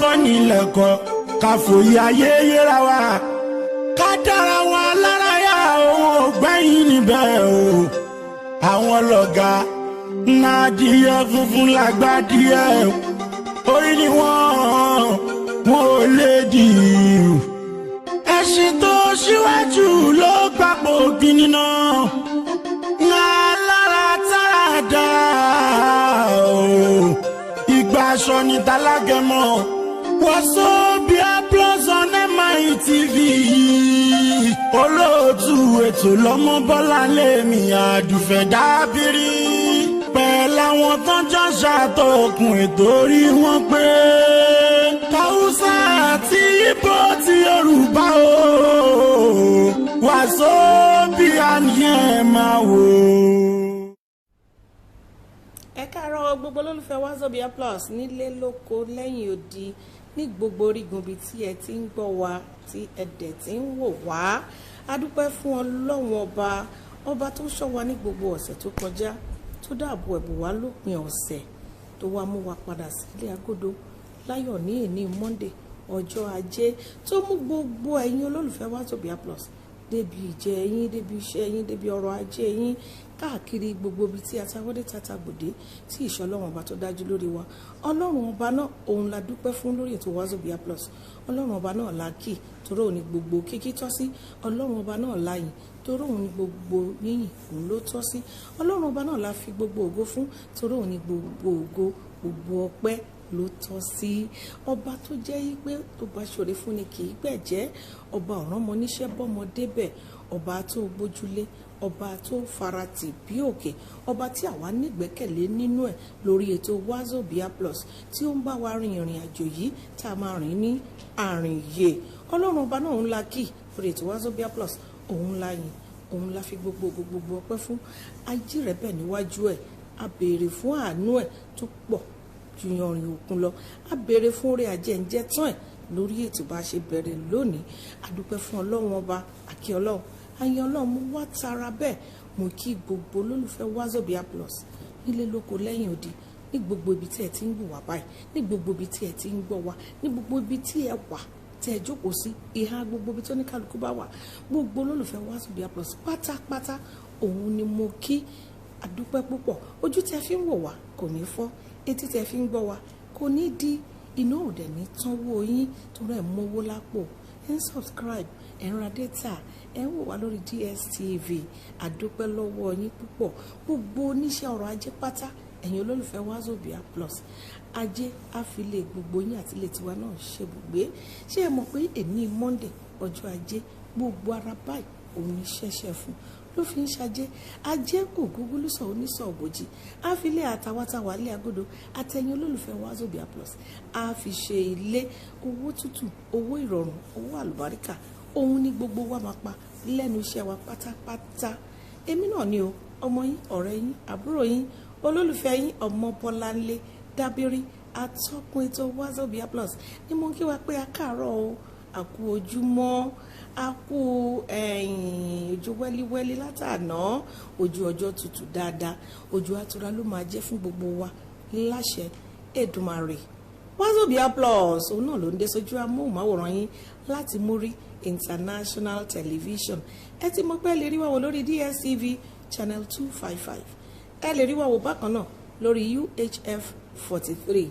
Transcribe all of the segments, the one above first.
kọ́ni lẹ́kọ̀ọ́ ká fòye ayé yẹra wa ká dára wa lára yá òun ò gbẹ́yìn níbẹ̀ o àwọn lọ́gà náà díẹ̀ funfun lágbá díẹ̀ orí ni wọ́n ò lè dì í ẹṣin tó ṣíwájú ló gbapò kíní náà ńlá lára táàdá ìgbà aṣọ ní tálágẹmọ Wazobia Plus on MITV olóòtú ètò lọ́mọ Bọ́lá lèmi àdùfẹ́ dábìrì pẹ̀lú àwọn tó ń jọ ṣàtọkùn ètò orí wọn pé Haúsá àti Ìgbò ti Yorùbá o Wazobia ni ẹ máa wò. Ẹ káàárọ̀ gbogbo olólùfẹ́ Wazobia Plus nílé lóko lẹ́yìn odi ní gbogbo orígun bíi tí ẹ ti ń gbọ́ wa tí ẹ dẹ̀ ti ń wò wá. A dúpẹ́ fún Ọlọ́run ọba tó ṣọ́ wa ní gbogbo ọ̀sẹ̀ tó kọjá tó dáàbò ẹ̀bùn wa lópin ọ̀sẹ̀ tó wá mú wa padà sílé agodo láyọ̀ ní èní Monday ọjọ́ ajé tó mú gbogbo ẹ̀yin olólùfẹ́ Wazobia Plus débi ìjẹ yín débi iṣẹ́ yín débi ọrọ̀ ajé yín káàkiri gbogbo ibi tí atawọ́dé tàtàgbòdé tí ìṣọ́ Ọlọ́run ọba tó dájú lórí wa Ọlọ́run ọba náà òun la dúpẹ́ fún lórí ètò Wazobia Plus Ọlọ́run ọba náà la kì toró òun ni gbogbo kíkí tọ́ sí Ọlọ́run ọba náà la yìn toró òun ni gbogbo yíyìn òun ló tọ́ sí Ọlọ́run ọba náà la fi gbogbo ògo fún toró òun ni gbogbo ògo gbogbo ọpẹ́ ló tọ́ sí ọba tó jẹ́ yí pé tó bá ṣòro fún ni kì í gbẹ̀jẹ́ ọba ọ̀rànmọ níṣẹ́ bọ́mọ débẹ̀ ọba tó gbójúlé ọba tó faratì bí òkè ọba tí àwa nígbẹ́kẹ̀lé nínú ẹ̀ lórí ètò Wazobia Plus tí ó ń bá wa rin ìrìn àjò yìí tá a máa rìn ní àrìnyè Ọlọ́run ọba náà ń la kì lórí ètò Wazobia Plus òun la yìn òun la fi gbogbo ọpẹ́ fún ajírẹ̀bẹ̀ níwájú ẹ̀ a béèrè fún àánú ẹ̀ tó pọ̀ ju yanrìn òkun lọ a béèrè fún orí ajẹ́ǹjẹ́ tán ẹ̀ lórí ètò bá ṣe bẹ̀rẹ̀ lónìí a dúpẹ́ fún Ọlọ́run ọba àkí Ọlọ́run àyàn Ọlọ́run mú wá tara bẹ́ẹ̀ mo kí gbogbo olólùfẹ́ Wazobia Plus nílé lóko lẹ́yìn odi ní gbogbo ibi tí ẹ ti ń gbọ́ wá báyìí ní gbogbo ibi tí ẹ ti ń gbọ́ wá ní gbogbo ibi tí ẹ wà tí ẹ jókòó sí ìhà gbogbo ibi tó ní kálukú bá wà gbogbo olólùfẹ́ Wazobia Plus pátápátá òun ni mo kí a dúpẹ́ púpọ̀ ojú tí ẹ fi ń wò wá kò ní fọ́ etí tí ẹ fi ń gbọ́ wá kò ní di iná òdẹ̀ ní tánwó yín torí ẹ̀ mówó lápò ẹ̀ ń subscribe ẹ̀ ń ra data ẹ̀ ń wò wá lórí DSTV àdúpẹ́ lọ́wọ́ yín púpọ̀ gbogbo oníṣẹ́ ọrọ̀ ajé pátá ẹ̀yin olólùfẹ́ Wazobia Plus ajé àfilẹ̀ gbogbo yín àti ilé tiwa náà ṣe bùgbé ṣé ẹ mọ̀ pé èní Monday ọjọ́ ajé gbogbo ara báyìí òun ní ṣẹ́ṣẹ́ fún ló fi ń ṣajé ajé kò gúgúlù sọ oníṣọ òbòjì á fi lé àtàwátàwá lé agodo àtẹ̀yìn olólùfẹ́ Wazobia Plus á fi ṣe ilé owó tútù owó ìrọ̀rùn owó àlùbáríkà òun ní gbogbo wa máa pa lẹ́nu iṣẹ́ wa pátápátá èmi náà ni o ọmọ yín ọ̀rẹ́ yín àbúrò yín olólùfẹ́ yín ọmọ Bọ́láńlé Dábírí atọ́kùn ètò Wazobia Plus ni mo kí wa pé a káàárọ̀ o àkú ojúmọ́ a kú ojú wẹ́líwẹ́lí látàná ojú ọjọ́ tutù dáadáa ojú àtura ló máa jẹ́ fún gbogbo wa láṣẹ Èdùmàrè Wazobia Plus òun náà ló ń dé sójú amóhùnmáwòrán yín láti Muri International Television ẹ ti mọ̀ pé ẹ lè rí wa wò lórí DSTV channel 255 ẹ lè rí wa wò bákan náà lórí UHF 43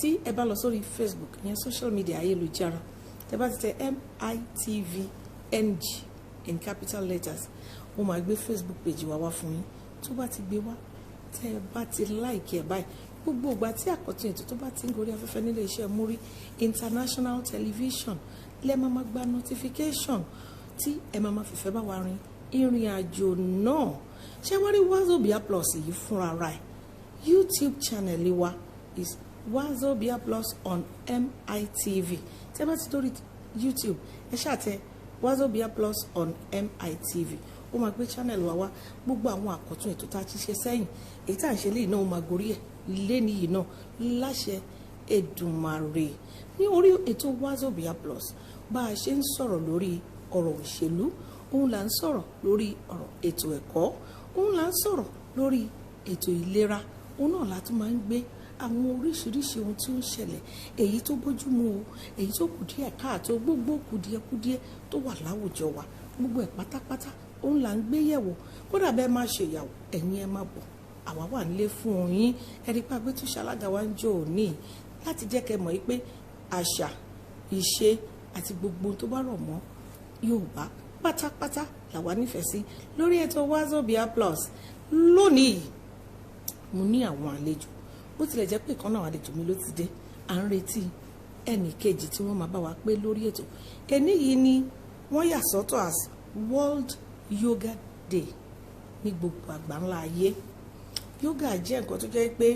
tí ẹ bá lọ sórí Facebook yẹn social media ayélujára tẹ bá ti tẹ MITV NG in capital letters ó máa gbé Facebook page wa wá fún yín tó bá ti gbé wá tẹ bá ti like ẹ báyìí gbogbo ìgbà tí àkọ́tún ètò tó bá ti ń gorí afẹ́fẹ́ nílé iṣẹ́ Muri International Television lẹ́ máa gba notification tí ẹ máa fìfẹ́ bá wa rin ìrìn àjò náà ṣé wá rí Wazobia Plus yìí fúnra ra ẹ̀ YouTube channel wa is Wazobia Plus on MITV tẹ́ bá ti dórí YouTube ẹ ṣàtẹ Wazobia Plus on MITV ó máa gbé channel wa wá gbogbo àwọn àkọ́tún ètò tá a ti ṣe sẹ́yìn èyí tá à ń ṣe léyìí náà ó máa gorí ẹ̀ lẹ́ni yìí náà láṣẹ Èdùmàrè ní orí ètò Wazobia Plus bá a ṣe ń sọ̀rọ̀ lórí ọ̀rọ̀ òṣèlú òun là ń sọ̀rọ̀ lórí ọ̀rọ̀ ètò ẹ̀kọ́ òun là ń sọ̀rọ̀ lórí ètò ìlera òun náà la tún máa ń gbé àwọn oríṣiríṣi ohun tí ó ń ṣẹlẹ̀, èyí tó bójúmu o, èyí tó kù díẹ̀ káàtó, gbogbo kùdìẹ̀kudiẹ tó wà láwùjọ wa, gbogbo ẹ̀ pátápátá òun là ń gbé yẹ̀wò. Kódà bẹ́ẹ̀ máa ṣe ìyàwó, ẹ̀yin ẹ má bọ̀, àwa wà nílé fún yín. Ẹ̀rí pa gbé túnṣe alága wa ń jò ní láti jẹ́ kẹ́ mọ̀ pé àṣà, ìṣe àti gbogbo tó bá rọ̀ mọ́ Yorùbá pátápátá làwa nífẹ̀ẹ́ sí lórí ètò Wazobia Plus. Lónìí mo ní àwọn àlejò, bó tilẹ̀ jẹ́ pé ìkan náà àlejò mi ló ti dé, à ń retí ẹnì kejì tí wọ́n máa bá wa pé lórí ètò. Ẹni yìí ni wọ́n yà sọ́tọ̀ as World Yoga Day ní gbogbo àgbáńlá ayé. Yoga jẹ́ nǹkan tó jẹ́ pé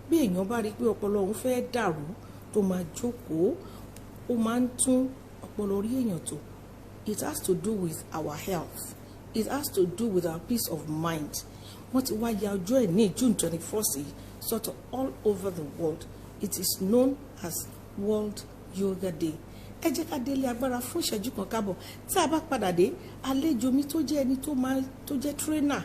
bí èèyàn bá rí pé ọpọlọ òun fẹ́ dàrú tó máa jókòó, ó máa ń tún ọpọlọ orí èèyàn tó. It has to do with our health. It has to do with our peace of mind. Wọ́n ti wá ya ọjọ́ ẹ̀ ní June 21st yìí sọ́tọ̀ all over the world. It is known as World Yoga Day. Ẹ jẹ́ ká délé agbára fún ìṣẹ́jú kan kábọ̀. Tí a bá padà dé, àlejò mi tó jẹ́ ẹni tó jẹ́ trainer,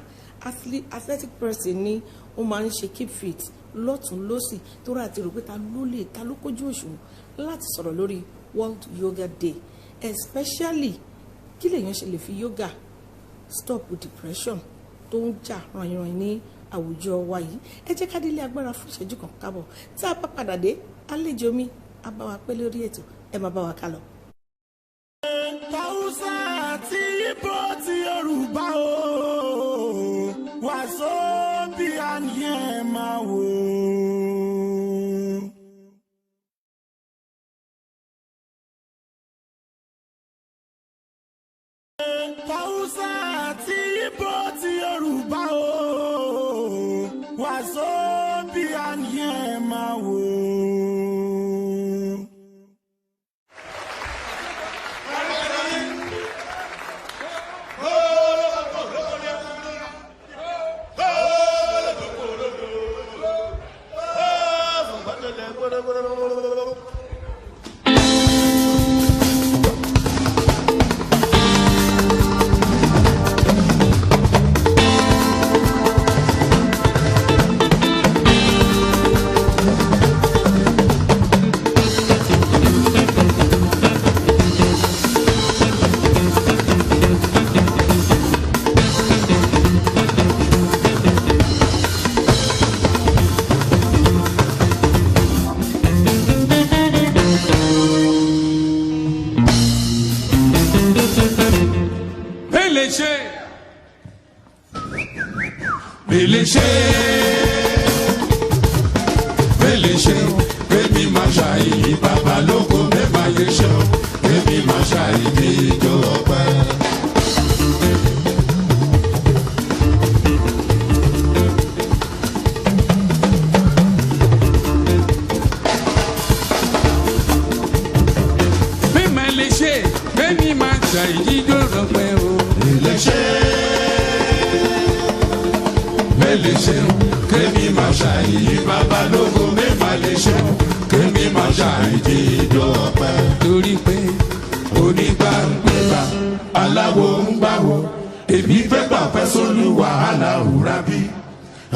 athletic person ni ó máa ń ṣe keep fit lọ́tún lọ́sì tó rà àti rò pé ta ló kójú òṣùwọ̀n láti sọ̀rọ̀ lórí World Yoga Day. Especially kí lèèyàn ṣe lè fi yoga stop depression tó ń jà rànyìnrànyìn ní àwùjọ wa yìí. Ẹ jẹ́ ká délé agbára fún ìṣẹ́jú kan kábọ̀. Tí a bá padà dé, àlejò mi á bá wa pé lórí ètò, ẹ máa bá wa ká lọ. Hausa àti Igbo ti Yorùbá o, Wazobia ni ẹ máa wò. Hausa àti Igbo ti Yorùbá o, Wazobia ni ẹ máa wò.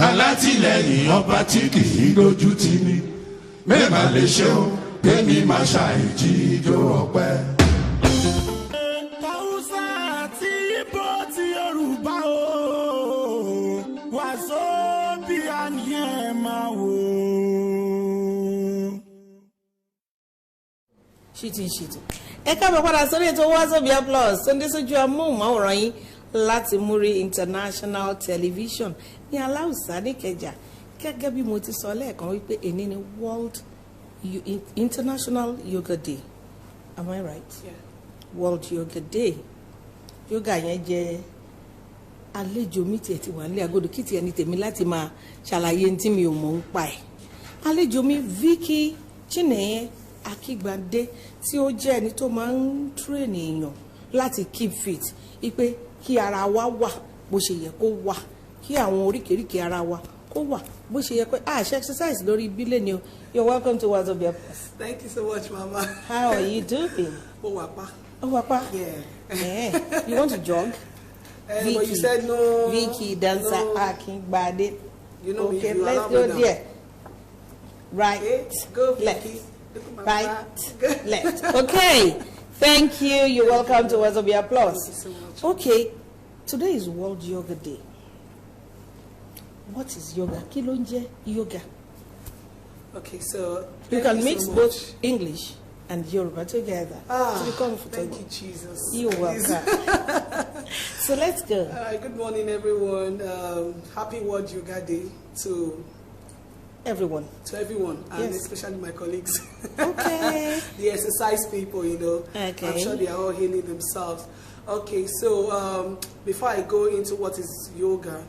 Alátìlẹ́yìn ọba tí kì í lójú tì ní, mẹ́ẹ̀mà lè ṣe o, kémi máa ṣàìjíjó ọpẹ́. Hausa àti Igbo ti Yorùbá o, Wazobia ni ẹ máa wò. Ṣìtì. Ẹ káàbọ̀ padà sórí ètò Wazobia Plus tó ń dé sójú amóhùnmáwòrán yín láti Muri International Television ní Aláùsá níkẹjà. Gẹ́gẹ́ bí mo ti sọ lẹ́ẹ̀kan wípé èní ni World International Yoga Day. Am I right? Yeah. World Yoga Day. Yoga yẹn jẹ́ àlejò mi tiẹ̀ ti wà nílé agodo kí tiẹ̀ ní tèmi láti máa ṣàlàyé tí mi ò mọ̀ ń pa ẹ̀. Àlejò mi Vicky Akingbade tí ó jẹ́ ẹni tó máa ń train èèyàn láti keep fit, ipe kí ara wa wà bó ṣe yẹ kó wà, kí àwọn oríkèéríkèé ara wa kó wà bó ṣe yẹ kó ṣe exercise lórí bílẹ̀ ni o. You're welcome to Wazobia Plus. Thank you so much, Mama. How are you doing? Owapa. Yeah. You want to jog? Vicky, but you said no. Vicky Dancer Akingbade. You know okay, me, let's go there. right, Okay, go left, Vicky. Look at my right, back. left. Okay, thank you. You're welcome to Wazobia Plus. Thank you so much. Okay, today is World Yoga Day. What is yoga? Kilonje yoga. Okay, so You thank can so mix much. both English and Yoruba together to be comfortable. Thank you, Jesus. You're welcome. So let's go. Good morning, everyone. Happy World Yoga Day to Everyone. everyone, and Yes. especially my colleagues. Okay. The exercise people, you know. Okay. I'm sure they are all healing themselves. Okay, so before I go into what is yoga,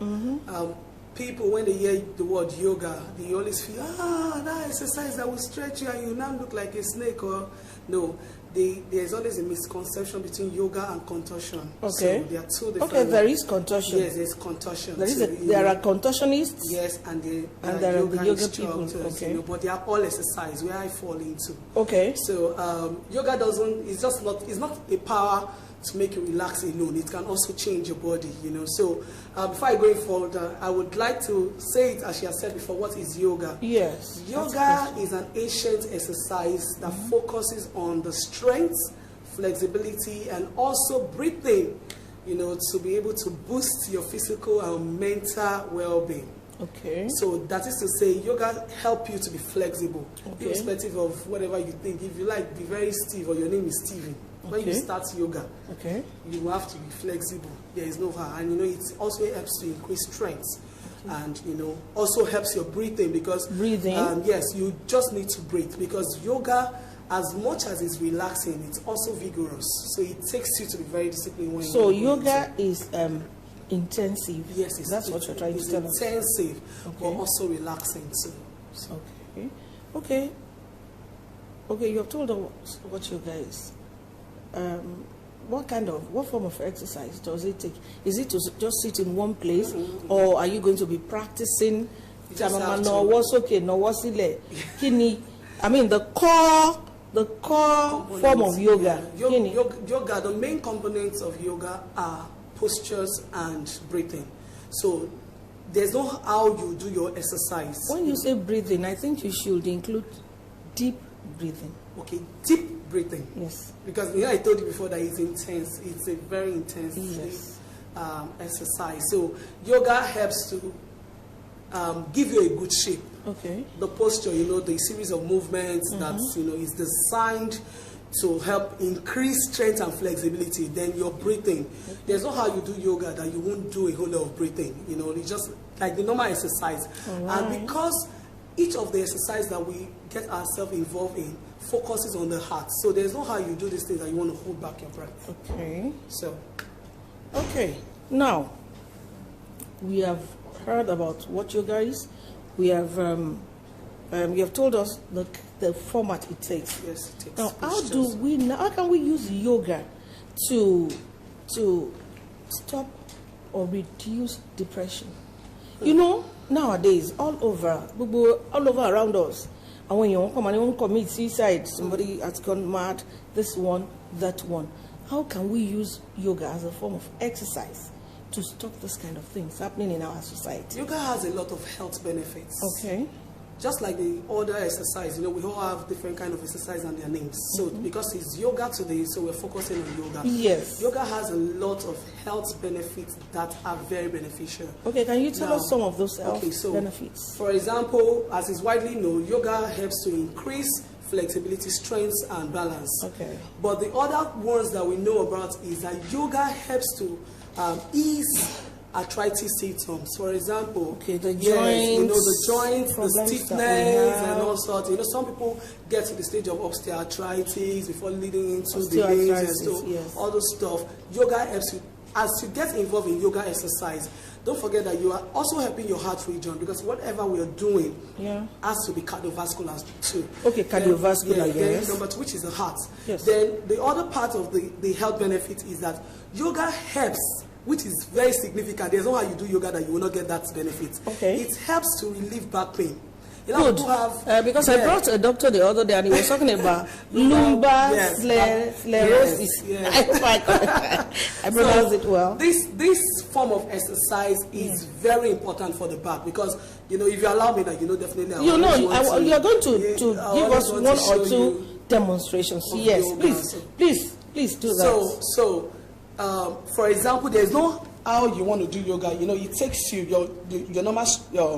people, when they hear the word yoga, they always feel, that exercise that will stretch you and you now look like a snake. Or no, there's always a misconception between yoga and contortion. Okay. So there are two different. Okay, there is contortion. Yes, there's contortion. There is So, there are contortionists. yes, and there are the yoga people. instructors, Okay. you know, but they are all exercise where I fall into. Okay. So yoga it's not a power to make you relax alone. It can also change your body, you know. So before I go in further, I would like to say it as she has said before. What is yoga? Yes. Yoga is an ancient exercise that focuses on the strength, flexibility, and also breathing, you know, to be able to boost your physical and mental well-being. Okay. So that is to say, yoga help you to be flexible, Okay. irrespective of whatever you think. If you like, be very stiff, or your name is Steven. When you Okay. start yoga, Okay. you have to be flexible. There is no harm, and you know it also helps to increase strength, and you know also helps your breathing because Breathing? yes, you just need to breathe because yoga, as much as it's relaxing, it's also vigorous. So it takes you to be very disciplined when So you're going yoga is intensive. Yes, That's what you're trying to tell us. intensive, but Okay. also relaxing too. So, Okay. Okay. Okay, you have told us what yoga is. What form of exercise does it take? Is it to just sit in one place, or are you going to be practicing? You just have to- No, what's okay, no, what's ile? Kini? I mean, the core form of yoga. Yeah. Kini? Yoga, the main components of yoga are postures and breathing. So there's no how you do your exercise. When you say breathing, I think you should include deep breathing. Okay, deep breathing. Yes. Because I told you before that it's intense. It's a very intense Yes. exercise. So yoga helps to give you a good shape. Okay. The posture, you know, the series of movements that, you know, is designed to help increase strength and flexibility. Then your breathing. There's not how you do yoga that you won't do a whole lot of breathing. You know, it's just like the normal exercise. Alright. And because each of the exercise that we get ourselves involved in focuses on the heart. So there's no how you do these things that you want to hold back your breath. Okay. So, Okay. Now, we have heard about what yoga is. We have you have told us the format it takes. yes, it takes Now, postures. how can we use yoga to stop or reduce depression? You know, nowadays, all over around us, and when you come and you commit suicide, somebody has gone mad, this one, that one. How can we use yoga as a form of exercise to stop this kind of things happening in our society? Yoga has a lot of health benefits. Okay. Just like the other exercise, you know, we all have different kind of exercise and their names. So because it's yoga today, so we're focusing on yoga. Yes. Yoga has a lot of health benefits that are very beneficial. Okay, can you tell Now, us some of those health okay, so benefits? For example, as is widely known, yoga helps to increase flexibility, strength, and balance. Okay. But the other ones that we know about is that yoga helps to ease arthritis symptoms. For example, Okay, the yes, you know, joints, the joints, the problems that we stiffness, have. and all sorts. You know, some people get to the stage of osteoarthritis before leading into the veins and Osteoarthritis, so yes. all those stuff. Yoga helps you. As you get involved in yoga exercise, don't forget that you are also helping your heart region, because whatever we are doing has to be cardiovascular too. Okay, cardiovascular, Then yes. number 2, which is the heart. Yes. Then the other part of the health benefit is that yoga helps, which is very significant. There's no how you do yoga that you will not get that benefit. Okay. It helps to relieve back pain. A lot of Good. people have, Because I brought a doctor the other day and he was talking about lumbar Yes. sclerosis. Yes. I hope I pronounced it well. This form form of exercise is very important for the back, because if you allow me, definitely you're going to give us one or two demonstrations. Yes, please do that. So for example, there's no how you want to do yoga. It takes you your normal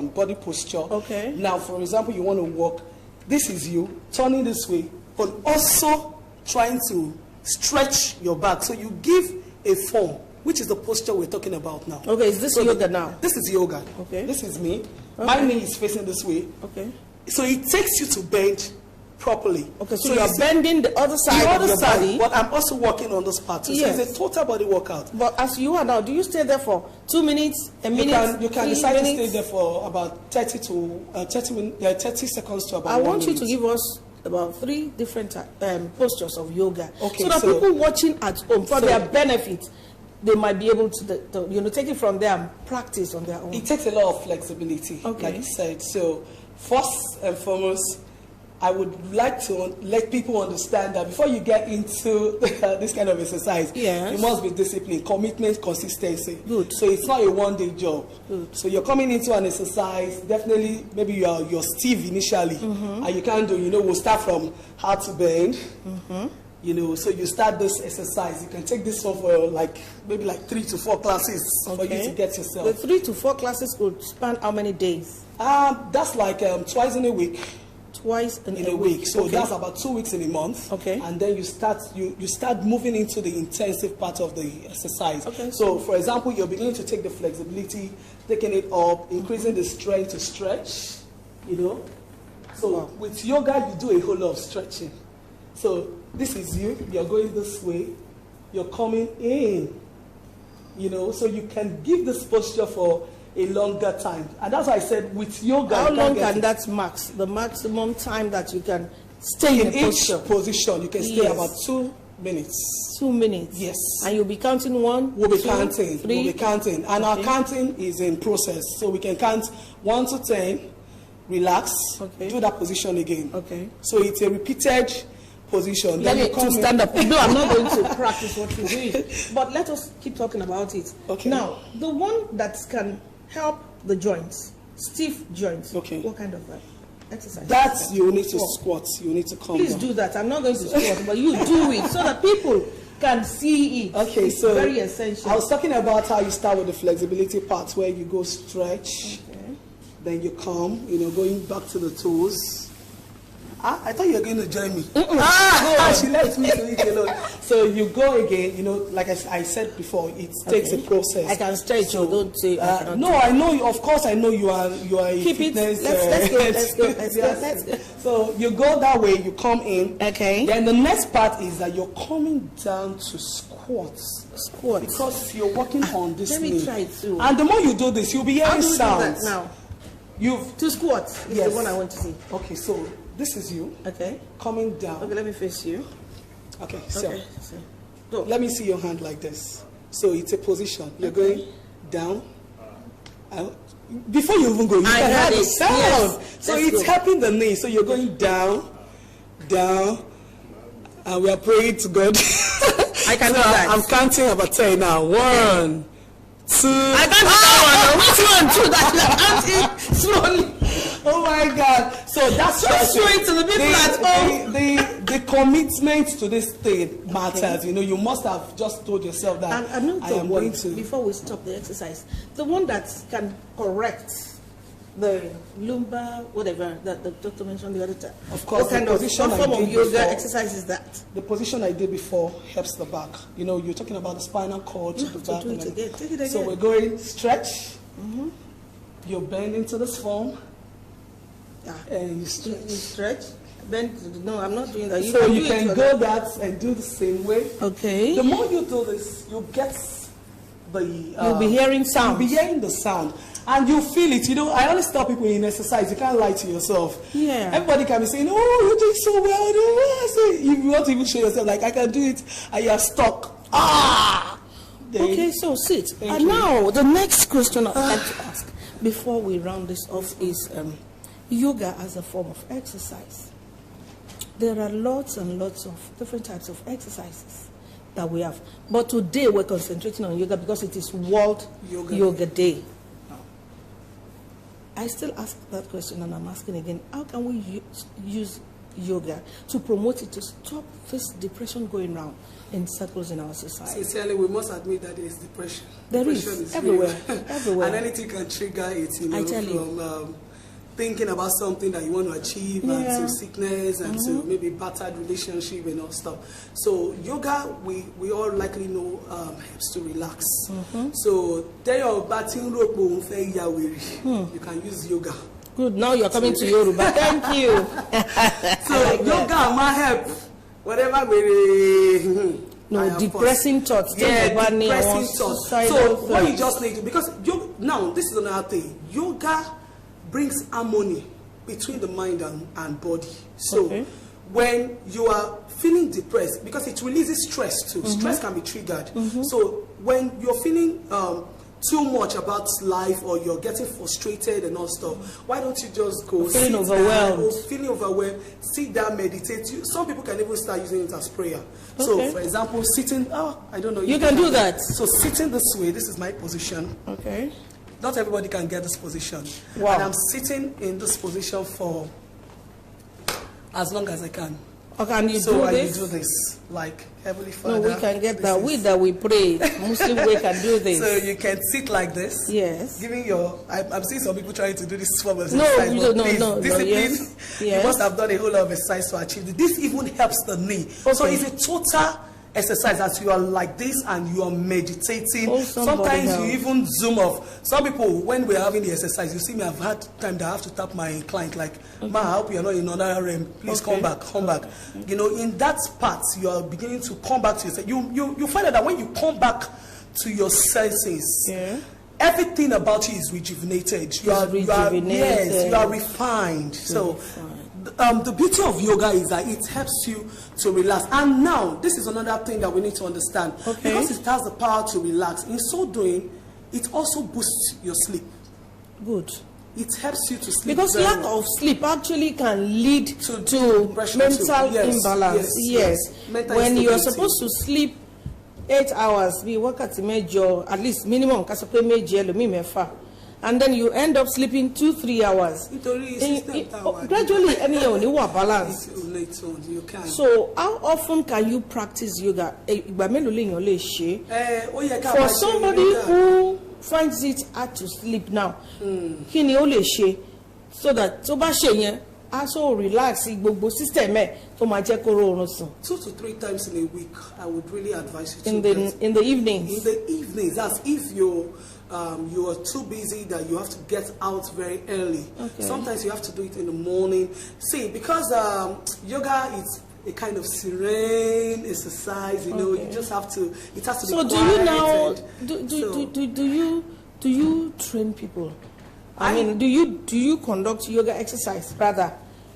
body posture. Okay. Now, for example, you want to walk. This is you turning this way, but also trying to stretch your back. So you give a form, which is the posture we're talking about now. Okay, is this yoga now? This is yoga. Okay. This is me. Okay. My knee is facing this way. Okay. So it takes you to bend properly. Okay, so you're bending the other side of your body. But I'm also working on this part too. Yes. So it's a total body workout. But as you are now, do you stay there for 2 minutes, a minute? You can decide to stay there for about 30 seconds to about 1 minute. I want you to give us about 3 different postures of yoga. Okay, so that people watching at home, for their benefit, they might be able to take it from there and practice on their own. It takes a lot of flexibility, okay, like you said. So first and foremost, I would like to let people understand that before you get into this kind of exercise, you must be disciplined, commitment, consistency. Good. So it's not a one-day job. Good. So you're coming into an exercise, definitely maybe you're stiff initially, and you can't do, we'll start from how to bend. So you start this exercise. You can take this one for maybe 3 to 4 classes for you to get yourself. The 3 to 4 classes could span how many days? That's like twice in a week. Twice in a week. So that's about 2 weeks in a month. Okay. And then you start moving into the intensive part of the exercise. Okay. So for example, you're beginning to take the flexibility, taking it up, increasing the strength to stretch, So with yoga, you do a whole lot of stretching. So this is you're going this way, you're coming in, so you can give this posture for a longer time. And that's why I said with yoga. How long can that max? The maximum time that you can stay in each position, you can stay about 2 minutes. 2 minutes. Yes. And you'll be counting 1, We'll be 2, counting. 3. We'll be counting. And our counting is in process. So we can count 1 to 10, relax, do that position again. Okay. So it's a repeated position. Let me to stand up. No, I'm not going to practice what you're doing. But let us keep talking about it. Okay. Now, the one that can help the joints, stiff joints. Okay. What kind of exercise? That's you need to squat. You need to come Please down. do that. I'm not going to squat, but you do it so that people can see it. Okay, it's so very essential. I was talking about how you start with the flexibility part, where you go stretch, then you come, going back to the toes. I thought you were going to join me. She left me to eat alone. So you go again, like I said before, it takes a process. I can stretch, so don't say. No, I know. Of course, I know you are a keep fitness. Let's go. So you go that way. You come in. Okay. Then the next part is that you're coming down to squat. Squat. Because you're working on this. Let me try it too. And the more you do this, you'll be hearing sounds. Now. You've to squat is the one I want to see. Okay, so this is you. Okay. Coming down. Okay, let me face you. Okay, so go. Let me see your hand like this. So it's a position. You're going down. Before you even go, you can hear the sound. Yes. So it's helping the knee. So you're going down, and we are praying to God. I can do that. I'm counting about 10 now. 1, 2. I can't do that 1, 2. I'm counting slowly. Oh my God! So that's just show it to the people at home. The commitment to this thing matters. You must have just told yourself that I know I am going to. Before we stop the exercise, the one that can correct the lumbar, whatever that the doctor mentioned the other time. Of course, what kind of form of yoga exercise is that? The position I did before helps the back. You're talking about the spinal cord, the back. Do it again. Take it again. So we're going stretch. You bend into this form. And you stretch. Bend. No, I'm not doing that. So you can go that and do the same way. Okay. The more you do this, you get the. You'll be hearing sound. You'll be hearing the sound, and you feel it. I always tell people in exercise, you can't lie to yourself. Yeah. Everybody can be saying, "Oh, you're doing so well." I say, if you want to even show yourself, like I can do it, and you're stuck. Okay, so sit. And now the next question I'd like to ask before we round this off is yoga as a form of exercise. There are lots and lots of different types of exercises. that we have. But today we're concentrating on yoga because it is World Yoga Day. I still ask that question, and I'm asking again, how can we use yoga to promote it, to stop this depression going around in circles in our society? Sincerely, we must admit that there is depression. Depression is everywhere, everywhere. And anything can trigger it, I tell you. from thinking about something that you want to achieve, and to sickness, and to maybe battered relationship and all stuff. So yoga, we all likely know, helps to relax. So you can use yoga. Good, now you're coming to Yoruba. Thank you. So yoga might help. Whatever we depressing thoughts. Depressing thoughts. So Thoughts. what you just need to, because now this is another thing. Yoga brings harmony between the mind and body. So when you are feeling depressed, because it releases stress too. Stress can be triggered. So when you're feeling too much about life, or you're getting frustrated and all stuff, why don't you just go feeling overwhelmed? Sit down, meditate. Some people can even start using it as prayer. So for example, sitting, I don't know. You can do that. So sitting this way, this is my position. Okay. Not everybody can get this position. Wow. And I'm sitting in this position for as long as I can. Or can you So do I this? do this, like Heavenly Father. No, we can get that. We pray. Muslim way can do this. So you can sit like this. Yes. Giving I'm seeing some people trying to do this form of No, exercise. no, but no, please, no, discipline. yes. You must have done a whole lot of exercise to achieve it. This even helps the knee. Okay. So it's a total exercise as you are like this and you are meditating. Oh, sometimes help. you even zoom off. Some people, when we're having the exercise, you see me, I've had time that I have to tap my client like, Ma, I hope you're not in another realm. Please come back. You know, in that part, you are beginning to come back to yourself. You find out that when you come back to your senses, everything about you is rejuvenated. You are refined. So the beauty of yoga is that it helps you to relax. And now, this is another thing that we need to understand. Because it has the power to relax. In so doing, it also boosts your sleep. Good. It helps you to sleep. Because lack of sleep actually can lead to mental imbalance. Yes. When you are supposed to sleep 8 hours, be wakati mejo, at least minimum, and then you end up sleeping 2-3 hours. Gradually, anyhow, you are balanced. You can. So, how often can you practice yoga? For somebody who finds it hard to sleep now, so that also relax gbogbo system 2 to 3 times in a week, I would really advise you to in the evenings. In the evenings, that's if you are too busy that you have to get out very early. Sometimes you have to do it in the morning. See, because yoga is a kind of serene exercise, you know, you just have to, it has to be quiet. So do you train people? I mean, do you conduct yoga exercise rather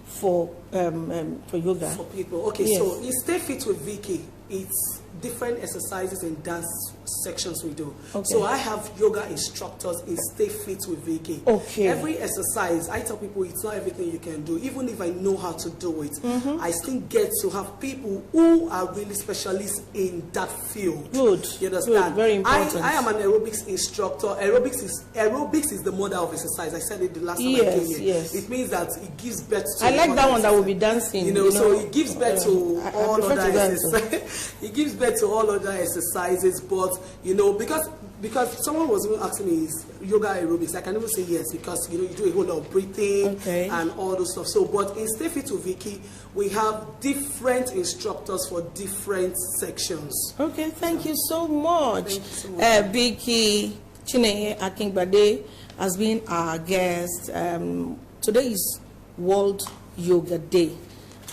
for yoga? For people. Okay, yes. So in Stay Fit with Vicky, it's different exercises and dance sections we do. So I have yoga instructors in Stay Fit with Vicky. Every exercise, I tell people it's not everything you can do. Even if I know how to do it, I still get to have people who are really specialists in that field. Good. You understand? Good. Very important. I am an aerobics instructor. Aerobics is the mother of exercise. I said it the last time I came here. Yes. It means that it gives birth to. I like that one that will be dancing. You know, so it gives birth to all other exercises. It gives birth to all other exercises, but you know, because someone was even asking me, is yoga aerobics? I can even say yes, because you know you do a whole lot of breathing and all those stuff. So, but in Stay Fit with Vicky, we have different instructors for different sections. Okay, thank you so much. Vicky Akingbade has been our guest. Today is World Yoga Day,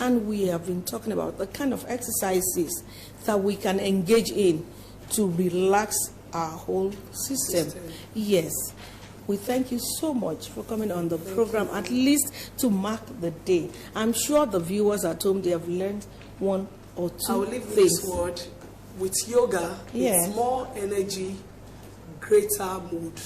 and we have been talking about the kind of exercises that we can engage in to relax our whole system. Yes. We thank you so much for coming on the program, at least to mark the day. I'm sure the viewers at home, they have learned one or two things. I will leave this word. With yoga, it's more energy, greater mood.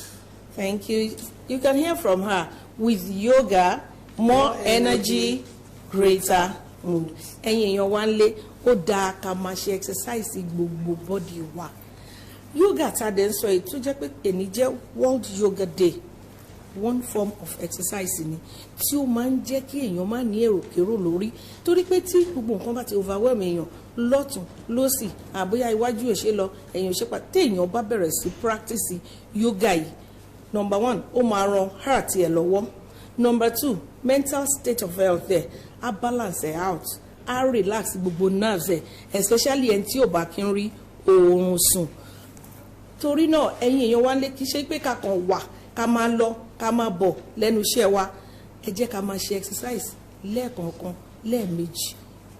Thank you. You can hear from her. With yoga, more energy, greater ẹ̀yin èèyàn wa ń lé ó dáa ká máa ṣe exercise gbogbo body wa. Yoga tá a dẹ̀ ń sọ èyí tó jẹ́ pé èní jẹ́ World Yoga Day, one form of exercise ni tí ó máa ń jẹ́ kí èèyàn má ní èròkérò lórí, torí pé tí gbogbo nǹkan bá ti overwhelm èèyàn lọ́tún lọ́sì àbóyá iwájú ò ṣe lọ ẹ̀yìn ò ṣe pa téèyàn bá bẹ̀rẹ̀ sí practice yoga yìí, number 1 ó máa ran heart ẹ̀ lọ́wọ́, number 2 mental state of health ẹ̀ á balance ẹ̀ out, á relax gbogbo nerves ẹ̀, especially ẹni tí ò bá kí ń rí oorun sùn. Torí náà ẹ̀yin èèyàn wá lé kí ṣe pé ká kàn wà ká máa lọ ká máa bọ̀ lẹ́nu iṣẹ́ wa, ẹ jẹ́ ká máa ṣe exercise lẹ́ẹ̀kọ̀ọ̀kan lẹ́ẹ̀mejì.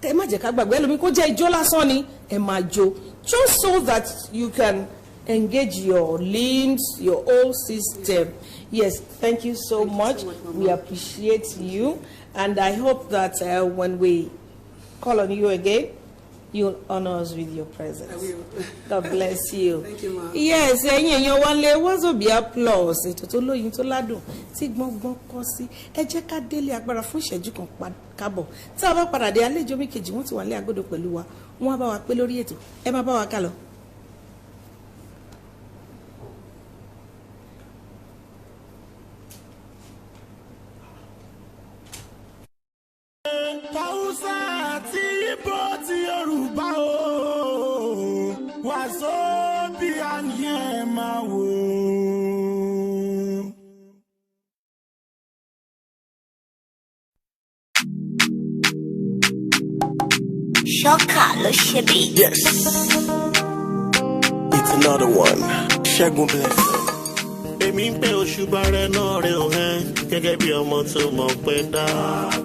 Ẹ má jẹ́ ká gbàgbé ẹlòmí kó jẹ́ ijó lásán ni ẹ máa jó, just so that you can engage your limbs, your whole system. Yes, thank you so much. We appreciate you, and I hope that when we call on you again, you'll honor us with your presence. I will. God bless you. Thank you, ma'am. Yes, ẹ̀yin èèyàn wa lè Wazobia Plus, ètò tó lóyin tó ládùn tí gbọ́ngbọ́n kọ́ sí. Ẹ jẹ́ ká délé agbára fún ìṣẹ́jú kan kábọ̀. Tí a bá padà dé àlejò mi kejì wọ́n ti wà ní agodo pẹ̀lú wa. Wọ́n á bá wa pé lórí ètò. Ẹ má bá wa ká lọ. Hausa àti Igbo ti Yorùbá o, Wazobia ni ẹ máa wò. Shocker, lo Jebe. Yes. It's another one. Ṣẹ́gun Blessing. Èmi ń pè òṣùbà rẹ̀ náà rẹ̀ ò hẹ́n gẹ́gẹ́ bí ọmọ tó mọ̀ pé dá.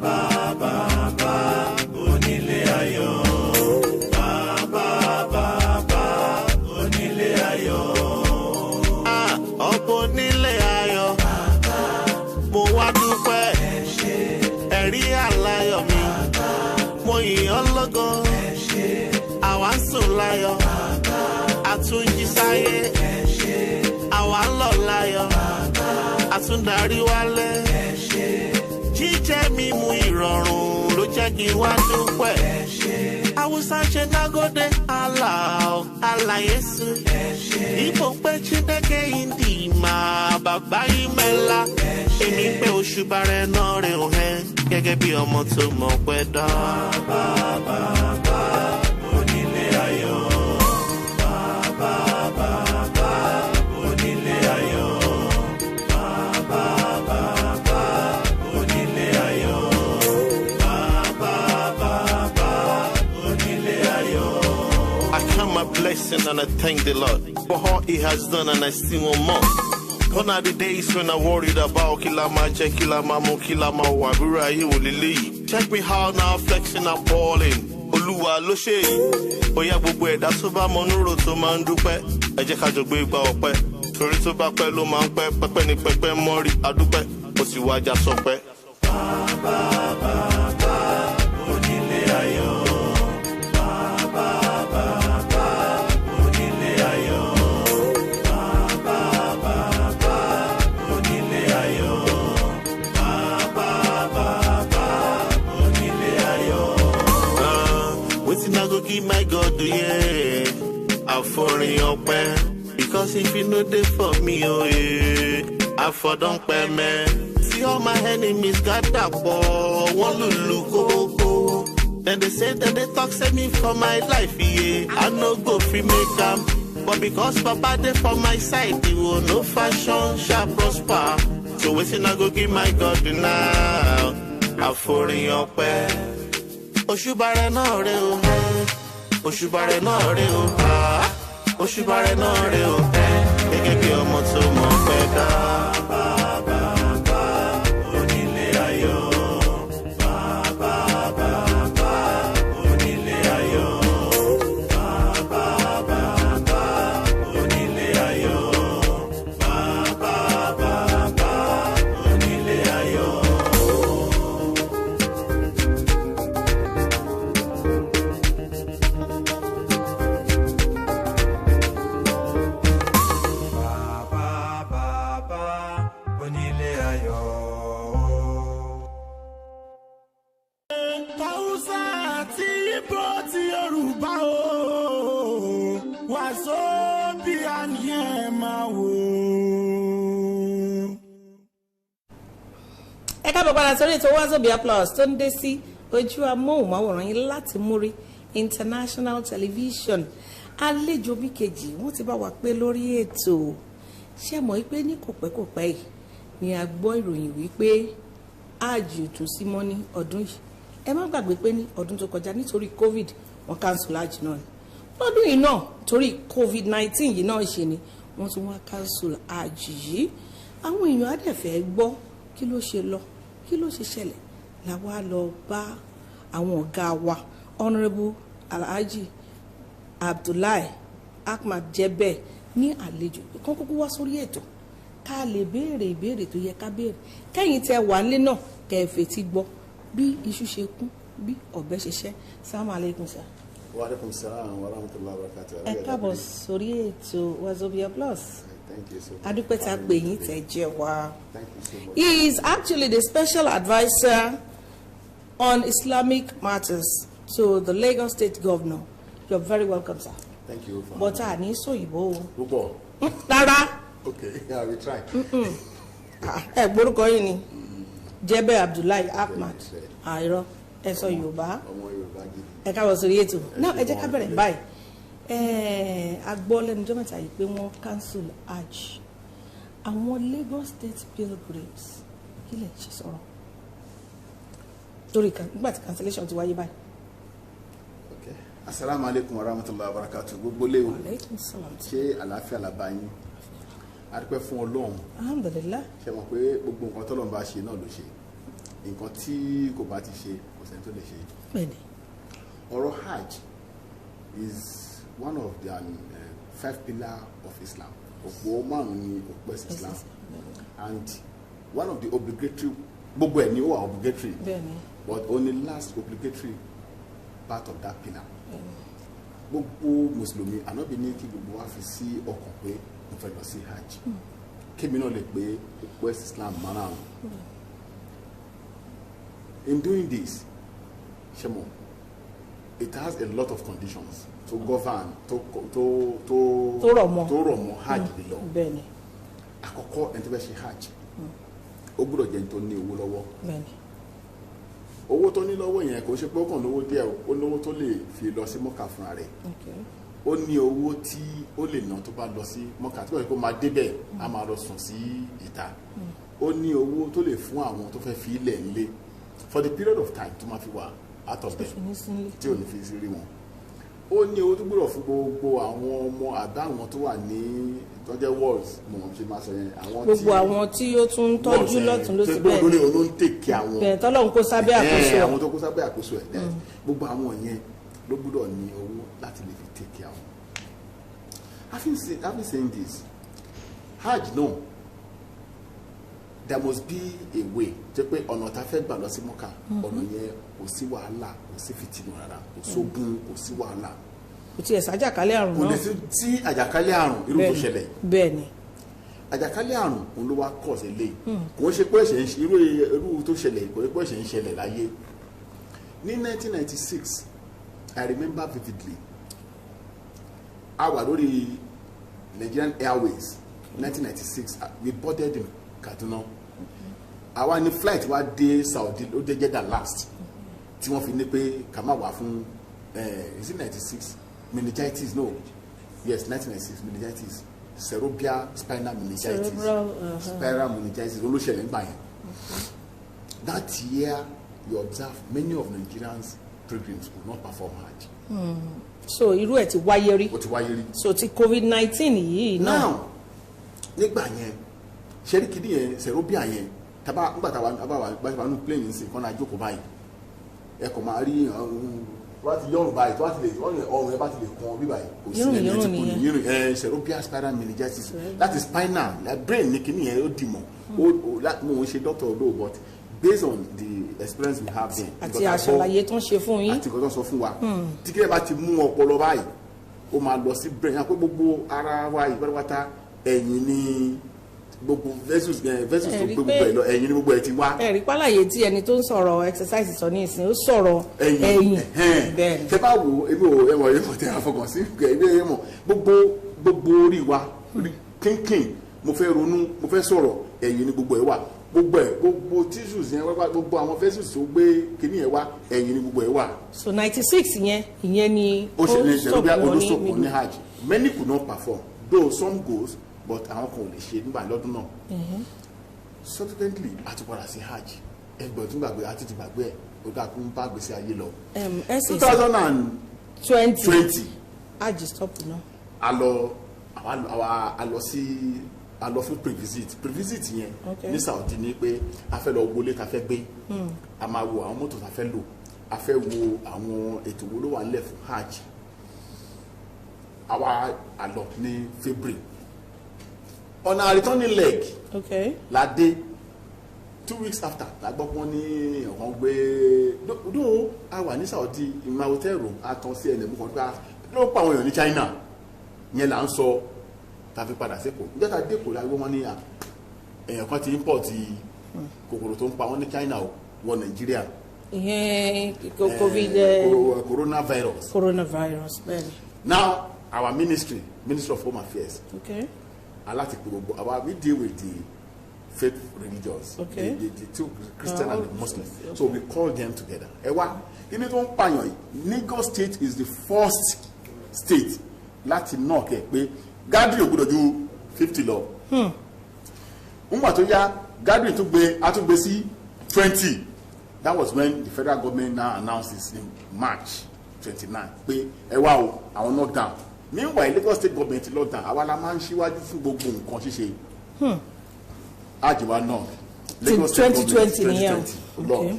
Bàbá onílé ayọ̀. Bàbá onílé ayọ̀. Ọ̀pọ̀ onílé ayọ̀. Mo wá dúpẹ́. Ẹ̀rí àláyọ̀ mi. Mo yìn ọ́ lógo. Àwa ń sùn láyọ̀. Àtúnjí sáyé. Àwa ń lọ láyọ̀. Àtúndarí wálé. Jíjẹ mímu ìrọ̀rùn ló jẹ́ kí n wá dúpẹ́. Awúsá ṣe nágódé Allah Yesu. Ìbò pé Chineke Indi máa bàbá yìí mẹ́la. Èmi pé òṣùbà rẹ̀ náà rẹ̀ ò hẹ́n gẹ́gẹ́ bí ọmọ tó mọ̀ pẹ́ dá. Bàbá onílé ayọ̀. Bàbá onílé ayọ̀. Bàbá onílé ayọ̀. Bàbá onílé ayọ̀. I count my blessing and I thank the Lord for all He has done, and I still want more. Gone are the days when I worried about Kilama, check Kilama, Mo Kilama, Wabura, you will leave. Check me how now, flexing and balling. Oluwa lo ṣe yìí. Bóyá gbogbo ẹ̀dá tó bá mọ núrò tó máa ń dúpẹ́. Ẹ jẹ́ ká jọ gbé igba ọpẹ́. Torí tó bá pẹ́ ló máa ń pẹ́. Pẹ́pẹ́ ni pẹ́pẹ́ mọ́rí adúpẹ́. Ó sì wá já sọpẹ́. Bàbá onílé ayọ̀. Bàbá onílé ayọ̀. I go give my God, yeah. I fall in your prayer. Because if you know they for me, oh yeah. I for don't pay me. See all my enemies got that ball. One look, go. Then they say that they talk send me for my life, yeah. I no go free make them. But because Papa they for my side, they will no fashion shall prosper. So waiting I go give my God now. I fall in your prayer. Òṣùbà rẹ̀ náà rẹ̀ o. Òṣùbà rẹ̀ náà rẹ̀ o. Òṣùbà rẹ̀ náà rẹ̀ o. Gẹ́gẹ́ bí ọmọ tó mọ̀ pẹ́ dá. Bàbá onílé ayọ̀. Bàbá onílé ayọ̀. Bàbá onílé ayọ̀. Bàbá onílé ayọ̀. àlàáfíà ni ẹ máa wò. Ẹ káàbọ̀ padà sórí ètò Wazobia Plus tó ń dé sí ojú amóhùnmáwòrán yín láti Muri International Television. Àlejò bí kejì wọ́n ti bá wa pé lórí ètò. Ṣé mọ̀ wípé ní kòpẹ́kòpẹ́ yìí ni a gbọ́ ìròyìn wípé HAJJ tún sí mọ́ ní ọdún yìí. Ẹ má gbàgbé pé ní ọdún tó kọjá nítorí COVID wọ́n cancel HAJJ náà ni. Lọ́dún yìí náà torí COVID-19 yìí náà ṣe ni wọ́n tún wá cancel HAJJ yìí. Àwọn èèyàn á dẹ̀ fẹ́ gbọ́ kí ló ṣe lọ, kí ló ṣe ṣẹlẹ̀. Làwa lọ bá àwọn ọ̀gá wa Honourable Alhaji Ahmad-Abdulahi Jebe ní àlejò kán kúkú wá sórí ètò ká lè béèrè ìbéèrè tó yẹ ká béèrè kẹ́yìn tẹ́ wà nílé náà kẹfẹ́ ti gbọ́ bí iṣu ṣe kún bí ọ̀bẹ ṣe ṣẹ́. Assalamu alaikum sir. Wa alaikum salam wa rahmatullahi wa barakatuh. Ẹ káàbọ̀ sórí ètò Wazobia Plus. Thank you so much. Adúpẹ́ tá a pè yín tẹ́ jẹ́ wá. Thank you so much. He is actually the special advisor on Islamic matters to the Lagos State Governor. You're very welcome, sir. Thank you for But I need so yibo. Púpọ̀. Rárá. Okay, yeah, we try. Ẹ gbórúkọ yín ni Jebe Abdullahi Ahmad. Àìrọ ẹ sọ Yorùbá. Ọmọ Yorùbá gidi. Ẹ káàbọ̀ sórí ètò. Náà ẹ jẹ́ ká bẹ̀rẹ̀ báyìí. A gbọ́ lẹ́nu ọjọ́ mẹ́ta yìí pé wọ́n cancel HAJJ. Àwọn Lagos State pilgrims kí lè ṣe sọ̀rọ̀ torí nígbà tí cancellation ti wáyé báyìí. Okay. Assalamu alaikum wa rahmatullahi wa barakatuh. Gbogbo léwu. Alaikum salam. Ṣé àlàáfíà la bá yín? A dúpẹ́ fún Ọlọ́run. Alhamdulillah. Ṣé mọ̀ pé gbogbo nǹkan t'Ọlọ́run bá ṣe náà ló ṣe. Nǹkan tí kò bá ti ṣe kò sẹ́ni tó lè ṣe. Bẹ́ẹ̀ni. Ọ̀rọ̀ HAJJ is one of the 5 pillars of Islam. Òpó márùn-ún ni òpó ẹ̀sìn Islam. And one of the obligatory gbogbo ẹ̀ ni ó wà obligatory. Bẹ́ẹ̀ni. But only last obligatory part of that pillar. Gbogbo Mùsùlùmí ànábì ní kí gbogbo wa fi sí ọkàn pé mo fẹ́ lọ sí HAJJ. Kémi náà lè pé òpó ẹ̀sìn Islam márùn-ún. In doing this, Shemo, it has a lot of conditions to govern, to rọ̀ mọ́ HAJJ lílọ. Bẹ́ẹ̀ni. Àkọ́kọ́ ẹni tó fẹ́ ṣe HAJJ, ó gbọ́dọ̀ jẹ́ ẹni tó ní owó lọ́wọ́. Bẹ́ẹ̀ni. Owó tó ní lọ́wọ́ yẹn kò ṣe pé ó kàn lówó díẹ̀, ó lówó tó lè fi lọ sí Mọ́kà fúnra rẹ̀. Ó ní owó tí ó lè ná tó bá lọ sí Mọ́kà tí wọ́n ṣe pé ó máa débẹ̀ á máa lọ sùn sí ìta. Ó ní owó tó lè fún àwọn tó fẹ́ fi ilẹ̀ ńlé for the period of time tó máa fi wà out of them tí ò ní fi rí wọn. Ó ní owó tó gbọ́dọ̀ fún gbogbo àwọn ọmọ àbá àwọn tó wà ní tọ́jẹ́ wards mo mọ̀ ṣe máa sọ yẹn. Gbogbo àwọn tí ó tún tọ́jú lọ́tún ló sì bẹ́ẹ̀ ni. Tó ń tèkì àwọn. Bẹ́ẹ̀ tọ́lọ́run kó sábẹ́ àkóso ẹ̀. Àwọn tó kó sábẹ́ àkóso ẹ̀. Gbogbo àwọn yẹn ló gbọ́dọ̀ ní owó láti lè fi tèkì àwọn. Having said this, HAJJ náà there must be a way jẹ́ pé ọ̀nà tá a fẹ́ gbà lọ sí Mọ́kà ọ̀nà yẹn kò sí wàhálà kò sí fìtínà rárá kò sógun kò sí wàhálà. Kò tiẹ̀ sájàkálẹ̀ àrùn náà. Kò lè sí àjàkálẹ̀ àrùn irú tó ṣẹlẹ̀. Bẹ́ẹ̀ni. Àjàkálẹ̀ àrùn òun ló wá kọ̀ sí lé kò ń ṣe pé ẹ̀ṣẹ̀ ń ṣe irú tó ṣẹlẹ̀ kò ń ṣe pé ẹ̀ṣẹ̀ ń ṣẹlẹ̀ láyé. Ní 1996 I remember vividly a wà lórí Nigerian Airways 1996 we boarded in Kaduna. Àwa ní flight wa dé Saudi ó dé Jeddah last tí wọ́n fi ní pé ká má wà fún is it 96 meningitis no yes 1996 meningitis cerebral spinal meningitis spiral meningitis olóṣèlú ń gbà yẹn. That year you observe many of Nigerians pilgrims could not perform HAJJ. So irú ẹ̀ ti wáyé rí. Ó ti wáyé rí. So ti COVID-19 yìí náà. Now nígbà yẹn ṣẹ́ríkìdí yẹn cerebral yẹn taba nígbà táwa nù plane nsìn kan náà jókòó báyìí ẹ kò máa rí wọ́n ti yọrùn báyìí tó ti lè ọrùn ẹ bá ti lè kàn bí báyìí kò sí ẹni tí kò ní yírùn cerebral spinal meningitis that is spinal like brain ní kíní yẹn ó dì mọ́ mo ń ṣe doctor olóò but based on the experience we have there. Àti àṣàlàyé tó ń ṣe fún yín. Àti ìkọ́ tó ń sọ fún wa tí kílẹ̀ bá ti mú ọpọlọ báyìí ó máa lọ sí brain àpò gbogbo ara wa ìpátápátá ẹ̀yìn ní gbogbo vessels tó gbé gbogbo ẹ̀ lọ ẹ̀yìn ní gbogbo ẹ̀ ti wá. Ẹ̀rí pálàyé tí ẹni tó ń sọ̀rọ̀ exercise sọ ní ìsìn ó sọ̀rọ̀ ẹ̀yìn bẹ́ẹ̀ ni. Tẹ́ bá wo ebi o ẹ̀wọ̀n yẹn mọ̀ tẹ́ àfọkàn sí ẹ̀mí ẹ̀yẹ mọ̀ gbogbo gbogbo orí wa kínkín mo fẹ́ ronú mo fẹ́ sọ̀rọ̀ ẹ̀yìn ni gbogbo ẹ̀ wà gbogbo tissues yẹn wá gbogbo àwọn vessels tó gbé kíní yẹn wá ẹ̀yìn ni gbogbo ẹ̀ wà. so 96 ìyẹn ni ó stop wọn ní hajj many could not perform though some goes but àwọn kan ò lè ṣe nígbà lọ́dún náà. subsequently a ti padà sí hajj ẹgbẹ́ tó gbàgbé àti ti gbàgbé ẹ̀ ó dà kó ń bá gbèsè ayé lọ. 2020 hajj stop náà. a lọ fún pre-visit yẹn ní Saudi ni pé a fẹ́ lọ wọlé ta fẹ́ gbé a máa wo àwọn mọ́tò ta fẹ́ lò a fẹ́ wo àwọn ètò wo ló wà nílẹ̀ fún hajj àwa àlọ ní February on our returning leg la dé 2 weeks after la gbọ́ pọ́n ní ọ̀kan gbé dó a wà ní Saudi ìmọ̀ hotel room a tán sí ẹnìmú kan gbá ló pa àwọn èèyàn ní China yẹn là ń sọ tàbí padà sẹ́kọ̀ọ́ níjọ́ta dẹ́kọ̀ọ́ la gbọ́ wọn ní èèyàn kan ti import kòkòrò tó ń pa wọn ní China wọ Nàìjíríà. ìyẹn covid coronavirus bẹ́ẹ̀ni. Now our ministry of Home Affairs aláti pé gbogbo we deal with the faith religions the two Christian and the Muslim so we call them together. ẹ wá kíni tó ń pààyàn yìí Lagos State is the first state láti náà kẹ pé gathering ò gbọdọ̀ ju 50 lọ. nígbà tó yá gathering àtúgbé sí 20. That was when the federal government now announces in March 29 pé ẹ wá o àwọn knock down. Meanwhile Lagos State government lock down àwa la máa ń ṣíwájú fún gbogbo nǹkan ṣíṣe. àjùwà náà Lagos State 2020 nìyẹn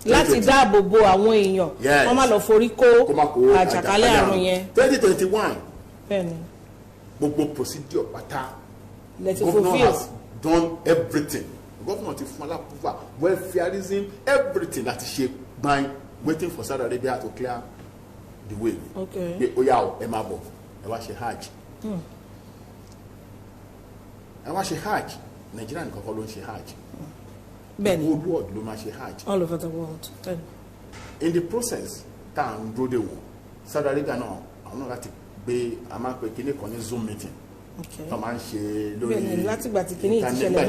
láti dáàbò bo àwọn èèyàn wọ́n má lọ forí kó àjàkálẹ̀ àrùn yẹn. 2021 bẹ́ẹ̀ni gbogbo procedure pátá let's governor has done everything. Governor ti fún alápúfà welfareism everything láti ṣe gbáyìn waiting for Saudi Arabia to clear the way. pé ó yá o ẹ máa bọ̀ ẹ wá ṣe hajj. ẹ wá ṣe hajj Nigeria nìkan kọ́ ló ń ṣe hajj. bẹ́ẹ̀ni the whole world ló máa ṣe hajj. all over the world. in the process tá à ń dúró de wò Saudi Arabia náà àwọn náà láti gbé a máa pe kíní kan ní Zoom meeting. tó máa ń ṣe lórí bẹ́ẹ̀ni látìgbà tí kíní ìṣẹ̀lẹ̀ náà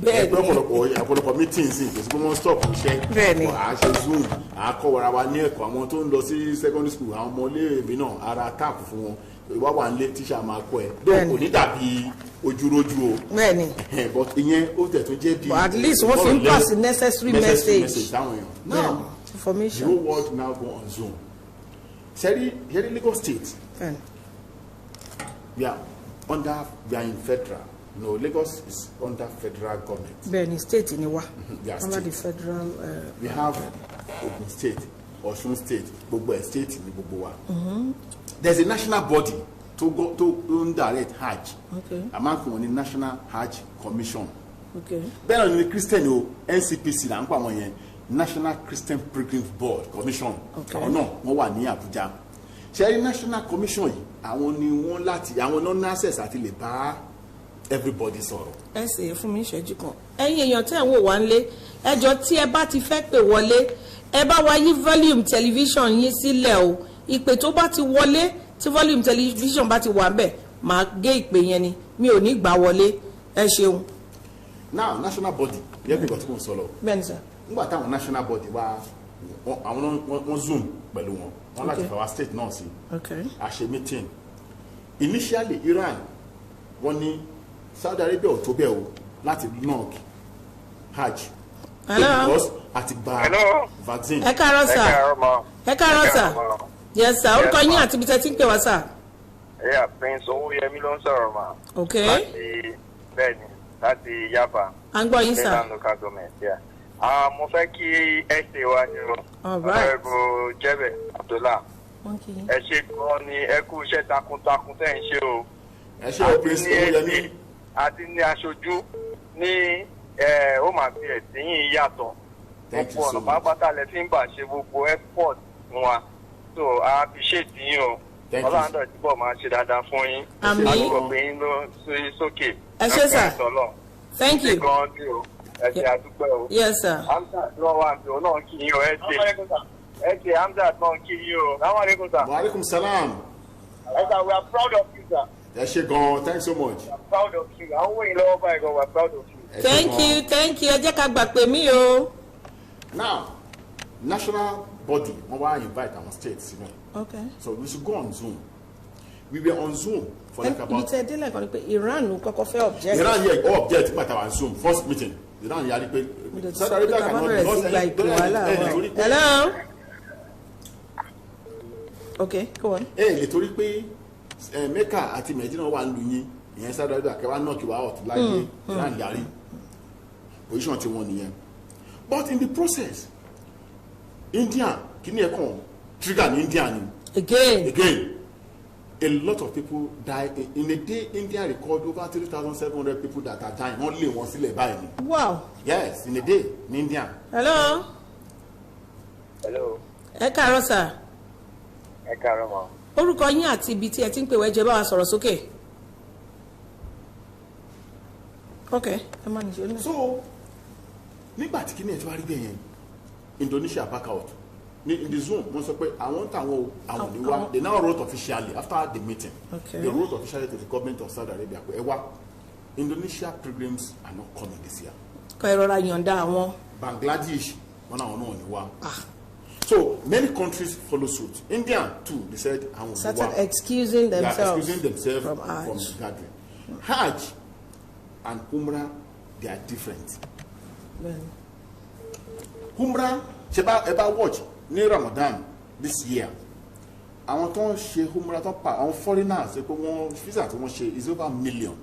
bẹ́ẹ̀ni ọ̀pọ̀lọpọ̀ meetings kò sí pé wọ́n stop iṣẹ́ bẹ́ẹ̀ni à á ṣe Zoom à á kọ́ wara wa ní ẹ̀kọ́ àwọn tó ń lọ sí secondary school àwọn ọmọ iléèwé náà ara tap fún wọn ìwà wà nílé tíṣà máa kọ́ ẹ dóò kò ní dàbí ojúrojú o bẹ́ẹ̀ni but ìyẹn ó tẹ̀ tún jẹ́ bí at least wọ́n fi ń pass necessary message táwọn èèyàn now information the whole world now go on Zoom ṣẹ́rí Lagos State we are in federal. No, Lagos is under federal government. Bẹ́ẹ̀ni state ni wa. Under the federal. We have Ogun State, Osun State, gbogbo state ni gbogbo wa. There's a national body to direct Hajj. A máa ń pè wọ́n ní National Hajj Commission. Bẹ́ẹ̀ náà ni Christian o NCPC là ń pa wọ́n yẹn National Christian Pilgrims Board Commission. Àwọn náà wọ́n wà ní Abuja. Ṣé National Commission yìí àwọn ni wọ́n láti àwọn non access àti lè bá everybody sọ̀rọ̀. ẹ ṣe fún mi ìṣẹ́jú kan ẹ̀yin èèyàn tẹ́ ń wò wá nílé ẹjọ́ tí ẹ bá ti fẹ́ pè wọlé ẹ bá wa yí volume television yín sílẹ̀ o ìpè tó bá ti wọlé tí volume television bá ti wà ńbẹ̀ máa gé ìpè yẹn ni mi ò ní gbà wọlé ẹ ṣeun. now national body yẹ kí n kọ́ tí mo sọ lọ. bẹ́ẹ̀ni sir. nígbà táwọn national body wá àwọn wọ́n zoom pẹ̀lú wọn wọ́n láti fà wá state náà sí a ṣe meeting initially Iran wọ́n ní Saudi Arabia ò tó bẹ́ẹ̀ o láti knock hajj because àti gba vaccine. ẹ káàárọ̀ sà ẹ káàárọ̀ sà yes sir orúkọ yín àti ibi tẹ́ ti ń pè wá sà. ẹ̀yà Prince Owóyẹmí ló ń sọ̀rọ̀ mà. láti Yaba. à ń gbọ́ yín sà. local government mo fẹ́ kí ẹ ṣe wa ní o. ọ̀rẹ́bù Jebe Abdullah. ẹ ṣe gan ni ẹ kú iṣẹ́ takuntakun tẹ́ ń ṣe o. ẹ ṣe o Prince Owóyẹmí. àti ní aṣojú ní Home Affairs yìí yàtọ̀. gbogbo ọ̀nà pápátá lẹ fi ń gbà ṣe gbogbo export fún wa. so a appreciate yín o. Ọlọ́run àdọ̀ tí bọ̀ máa ṣe dáadáa fún yín. àmín. àdúgbò pé yín ló sókè. ẹ ṣé sà. thank you. ẹ ṣe àdúgbò o. yes sir. Hamzat lọ́wọ́ àti òun náà kí yín o ẹ ṣe Hamzat náà kí yín o. Assalamu alaikum sir. Wa alaikum salam. Sir, we are proud of you sir. Thanks so much. I'm proud of you. I'm waiting over by God. We're proud of you. Thank you. Ẹ jẹ́ ká gbà pé mí o. Now, national body, we want to invite our states, you know. Okay. So we should go on Zoom. We were on Zoom for like about. You said like Iran ló kọ́kọ́ fẹ́ object. Iran here object but our Zoom first meeting. Iran here pe. Saudi Arabia cannot. Hello. Okay, go on. Nítorí pé Mecca àti Medina wà nlu yín. Ìyẹn Saudi Arabia ke wá knock you out láyé Iran yari. Position tí wọ́n nìyẹn. But in the process, India, kini e kon trigger in India ni. Again. A lot of people die in a day. India record over 3,700 people that are dying. Only one sílẹ̀ báyìí ni. Wow. Yes, in a day in India. Hello. Ẹ káàárọ̀ sir. Ẹ káàárọ̀ ma. Orúkọ yín àti ibi tí ẹ ti ń pè wá jẹ́ bá wa sọ̀rọ̀ sókè. Okay, ẹ máa nìṣó ní. So, nígbà tí kíní ẹ̀ tí wá rí bẹ́ẹ̀ yẹn, Indonesia back out. In the Zoom, wọ́n sọ pé àwọn táwọn àwọn ní wá. They now wrote officially after the meeting. Okay. They wrote officially to the government of Saudi Arabia pé ẹ wá. Indonesia pilgrims are not coming this year. Kọ́ ìrora yọ̀ǹda àwọn. Bangladesh, wọ́n náà náà ní wá. So many countries follow suit. India too, they said àwọn ní wá. Started excusing themselves from the gathering. Hajj and Umrah, they are different. Umrah, ṣe bá watch ní Ramadan this year. Àwọn tó ń ṣe Umrah tó pa àwọn foreigners ṣe pé wọ́n visa tí wọ́n ṣe is over a million.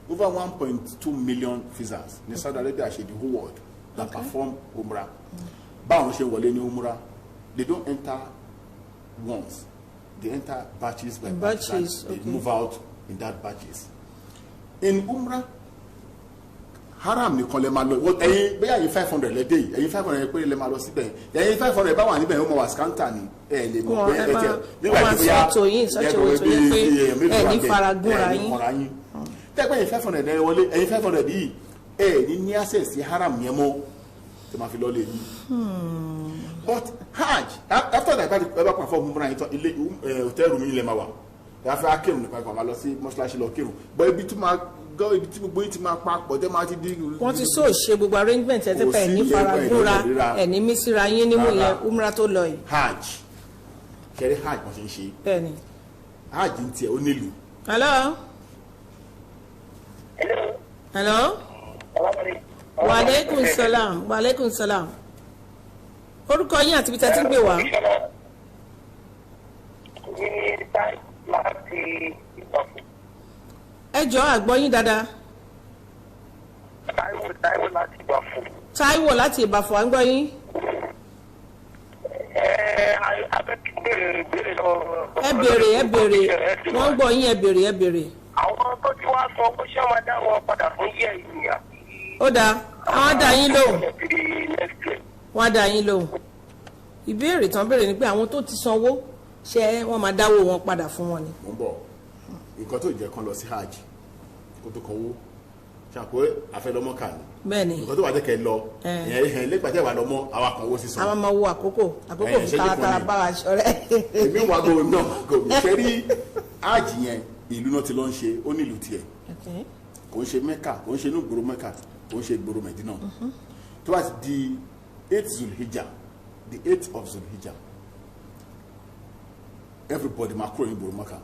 Over 1.2 million visas ní Saudi Arabia ṣe the whole world that perform Umrah. Báwọn ṣe wọlé ní Umrah, they don't enter once. They enter batches by batches. They move out in that batches. In Umrah, haram nìkan lè máa lọ ẹ̀yin bóyá ẹ̀yin 500 lẹ́dẹ̀ yìí ẹ̀yin 500 pé lè máa lọ síbẹ̀ ẹ̀yin 500 bá wà níbẹ̀ ó mọ̀ wá skántà ni ẹ̀ lè mọ̀ pé ẹ̀jẹ̀ nígbà tí bóyá ẹ̀yin faragúnra yín tẹ́gbẹ́ ẹ̀yin 500 ẹ̀ wọlé ẹ̀yin 500 yìí ẹ̀ ní ní access sí haram yẹn mọ́ tó máa fi lọ lè ní. But hajj after that ẹ bá perform múra yìí tán ilé hotel room yìí lè máa wà ẹ̀ fẹ́ akérò nípa ìpàmà lọ sí mọ́ṣáláṣí lọ kérò bọ́ ibi tó máa go ibi tí gbogbo yìí ti máa papọ̀ tẹ́ máa ti di. Wọ́n ti ṣe gbogbo arrangement ẹ̀ tẹ́ pẹ́ ní faragúnra ẹ̀ ní mísíra yín nímú yẹn umra tó lọ yìí. Hajj kẹrí hajj wọ́n ti ń ṣe. Bẹ́ẹ̀ni. Hajj ń tiẹ̀ ó nílùú. Hello. Hello. Wa alaikum salam. Wa alaikum salam. Orúkọ yín àti ibi tẹ́ ti ń gbé wá. Ẹ jọ̀ọ́ àgbọ́ yín dáadáa. Táíwò láti Ìbàfò. Táíwò láti Ìbàfò à ń gbọ́ yín. Ẹ béèrè wọ́n ń gbọ́ yín ẹ béèrè. Àwọn tó ti wá sọ pé ṣé wọ́n dá wọn padà fún yẹ̀ yìí àbí. Ó dáa àwọn dá yín lóhùn. Wọ́n dá yín lóhùn. Ìbéèrè tán béèrè ni pé àwọn tó ti sanwó ṣé wọ́n máa dáwó wọn padà fún wọn ni. Mo ń bọ̀ nǹkan tó jẹ́ kan lọ sí hajj kó tó kan wó ṣàpò àfẹlọmọkà ni. Bẹ́ẹ̀ni. nǹkan tó wà jẹ́ kẹ́ lọ ìyẹn lẹ́gbàjẹ́ wà lọ́mọ àwọn kan owó sísan. àwọn máa wo àkókò fi taratara bá wa ṣọ̀rẹ́. èmi wà gbọ́ náà gòmí ṣe rí hajj yẹn ìlú náà ti lọ ń ṣe ó nílùú tiẹ̀ kò ń ṣe Mẹ́kà kò ń ṣe inú ìgboro Mẹ́kà kò ń ṣe ìgboro Mẹ́dínà tó bá ti di 8 Zulhijjah the 8th of Zulhijjah everybody máa kúrò ní ìgboro Mẹ́kà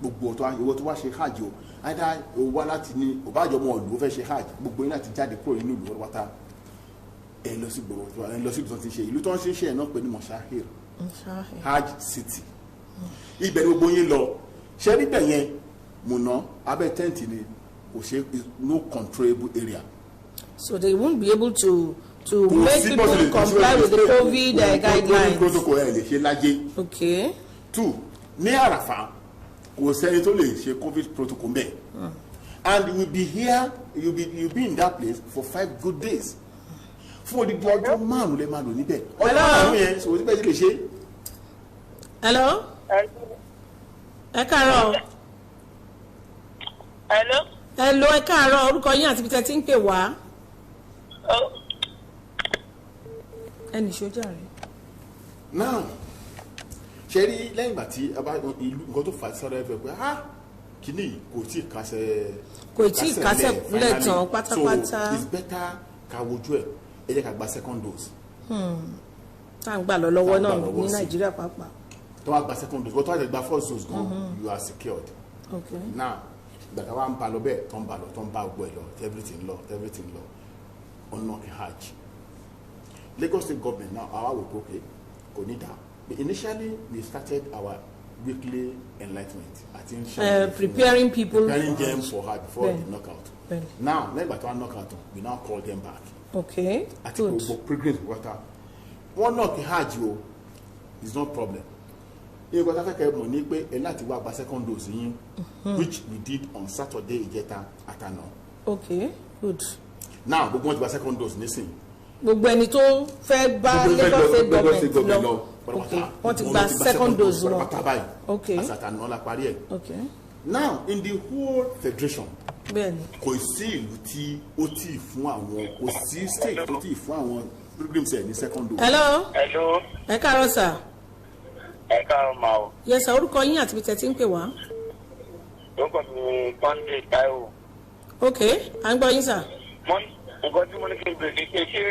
gbogbo owó tó wá ṣe hajj o àìdá owó láti ní òbájọ́ ọmọ ìlú fẹ́ ṣe hajj gbogbo yín láti jáde kúrò nínú ìlú wọ́pátá ẹ lọ sí gbòòrò ẹ lọ sí ìlú tó ti ṣe ìlú tó ń ṣe ẹ̀ náà pé ní mọ̀ṣáhìr hajj city ibẹ̀ ni gbogbo yín lọ ṣe níbẹ̀ yẹn múná abẹ́ tẹ́ǹtì ni kò ṣe no controllable area. So they won't be able to make people comply with the COVID guidelines. protocol ẹ lè ṣe lájẹ. Okay. 2 ní àràfà kò sẹ́ni tó lè ṣe COVID protocol mbẹ́ and you will be here you be in that place for 5 good days fún odidi ọjọ́ 5 lè máa lò níbẹ̀ ọjọ́ 5 yẹn sọ wọ́n ti bẹ́ẹ̀ lè ṣe. Hello. Ẹ káàárọ̀. Hello ẹ káàárọ̀ orúkọ yín àti ibi tẹ́ ti ń pè wá. Ẹnì sójà rẹ̀. Now ṣe rí lẹ́yìn ìgbà tí ìlú nǹkan tó fà á sọ́dọ̀ ẹ̀fẹ̀ pé kìíní kò tí ì kásẹ̀ lẹ́tàn pátápátá. So it's better ká wojú ẹ̀ ẹ jẹ́ ká gba second dose. tá à ń gbà lọ lọ́wọ́ náà ní Nàìjíríà pàápàá. tó wá gba second dose wọ́n tó wá gba first dose gan you are secured. Okay. Now gbàgbà wa ń ba lọ bẹ́ẹ̀ tó ń ba gbọ́ ẹ̀ lọ everything lọ ọ̀nà hajj. Lagos State government now our will okay kò ní dáa. Initially we started our weekly enlightenment. I think preparing them for hajj before the knockout. Now lẹ́gbàá tó wá knockout we now call them back. Okay. Àti gbogbo pilgrims water wọ́n knock hajj o is no problem. If you have a money, a lot to work by second dose, which we did on Saturday at Ano. Okay, good. Now, we want to second dose, listen. Gbogbo ẹni tó fẹ́ bá Lagos State government lọ. Okay, wọ́n ti gba second dose náà. Okay. Okay. Now, in the whole federation, kò sí ìlú tí ó tì fún àwọn, kò sí state tó tì fún àwọn pilgrims ní second dose. Hello. Ẹ káàárọ̀ sir. Ẹ káàárọ̀ máa o. Yes, orúkọ yín àti ibi tẹ́ ti ń pè wá. Orúkọ mi Sunday Taiwo. Okay, à ń gbọ́ yín sir. Nǹkan tí mo ní kí n bèrè ni pé ṣé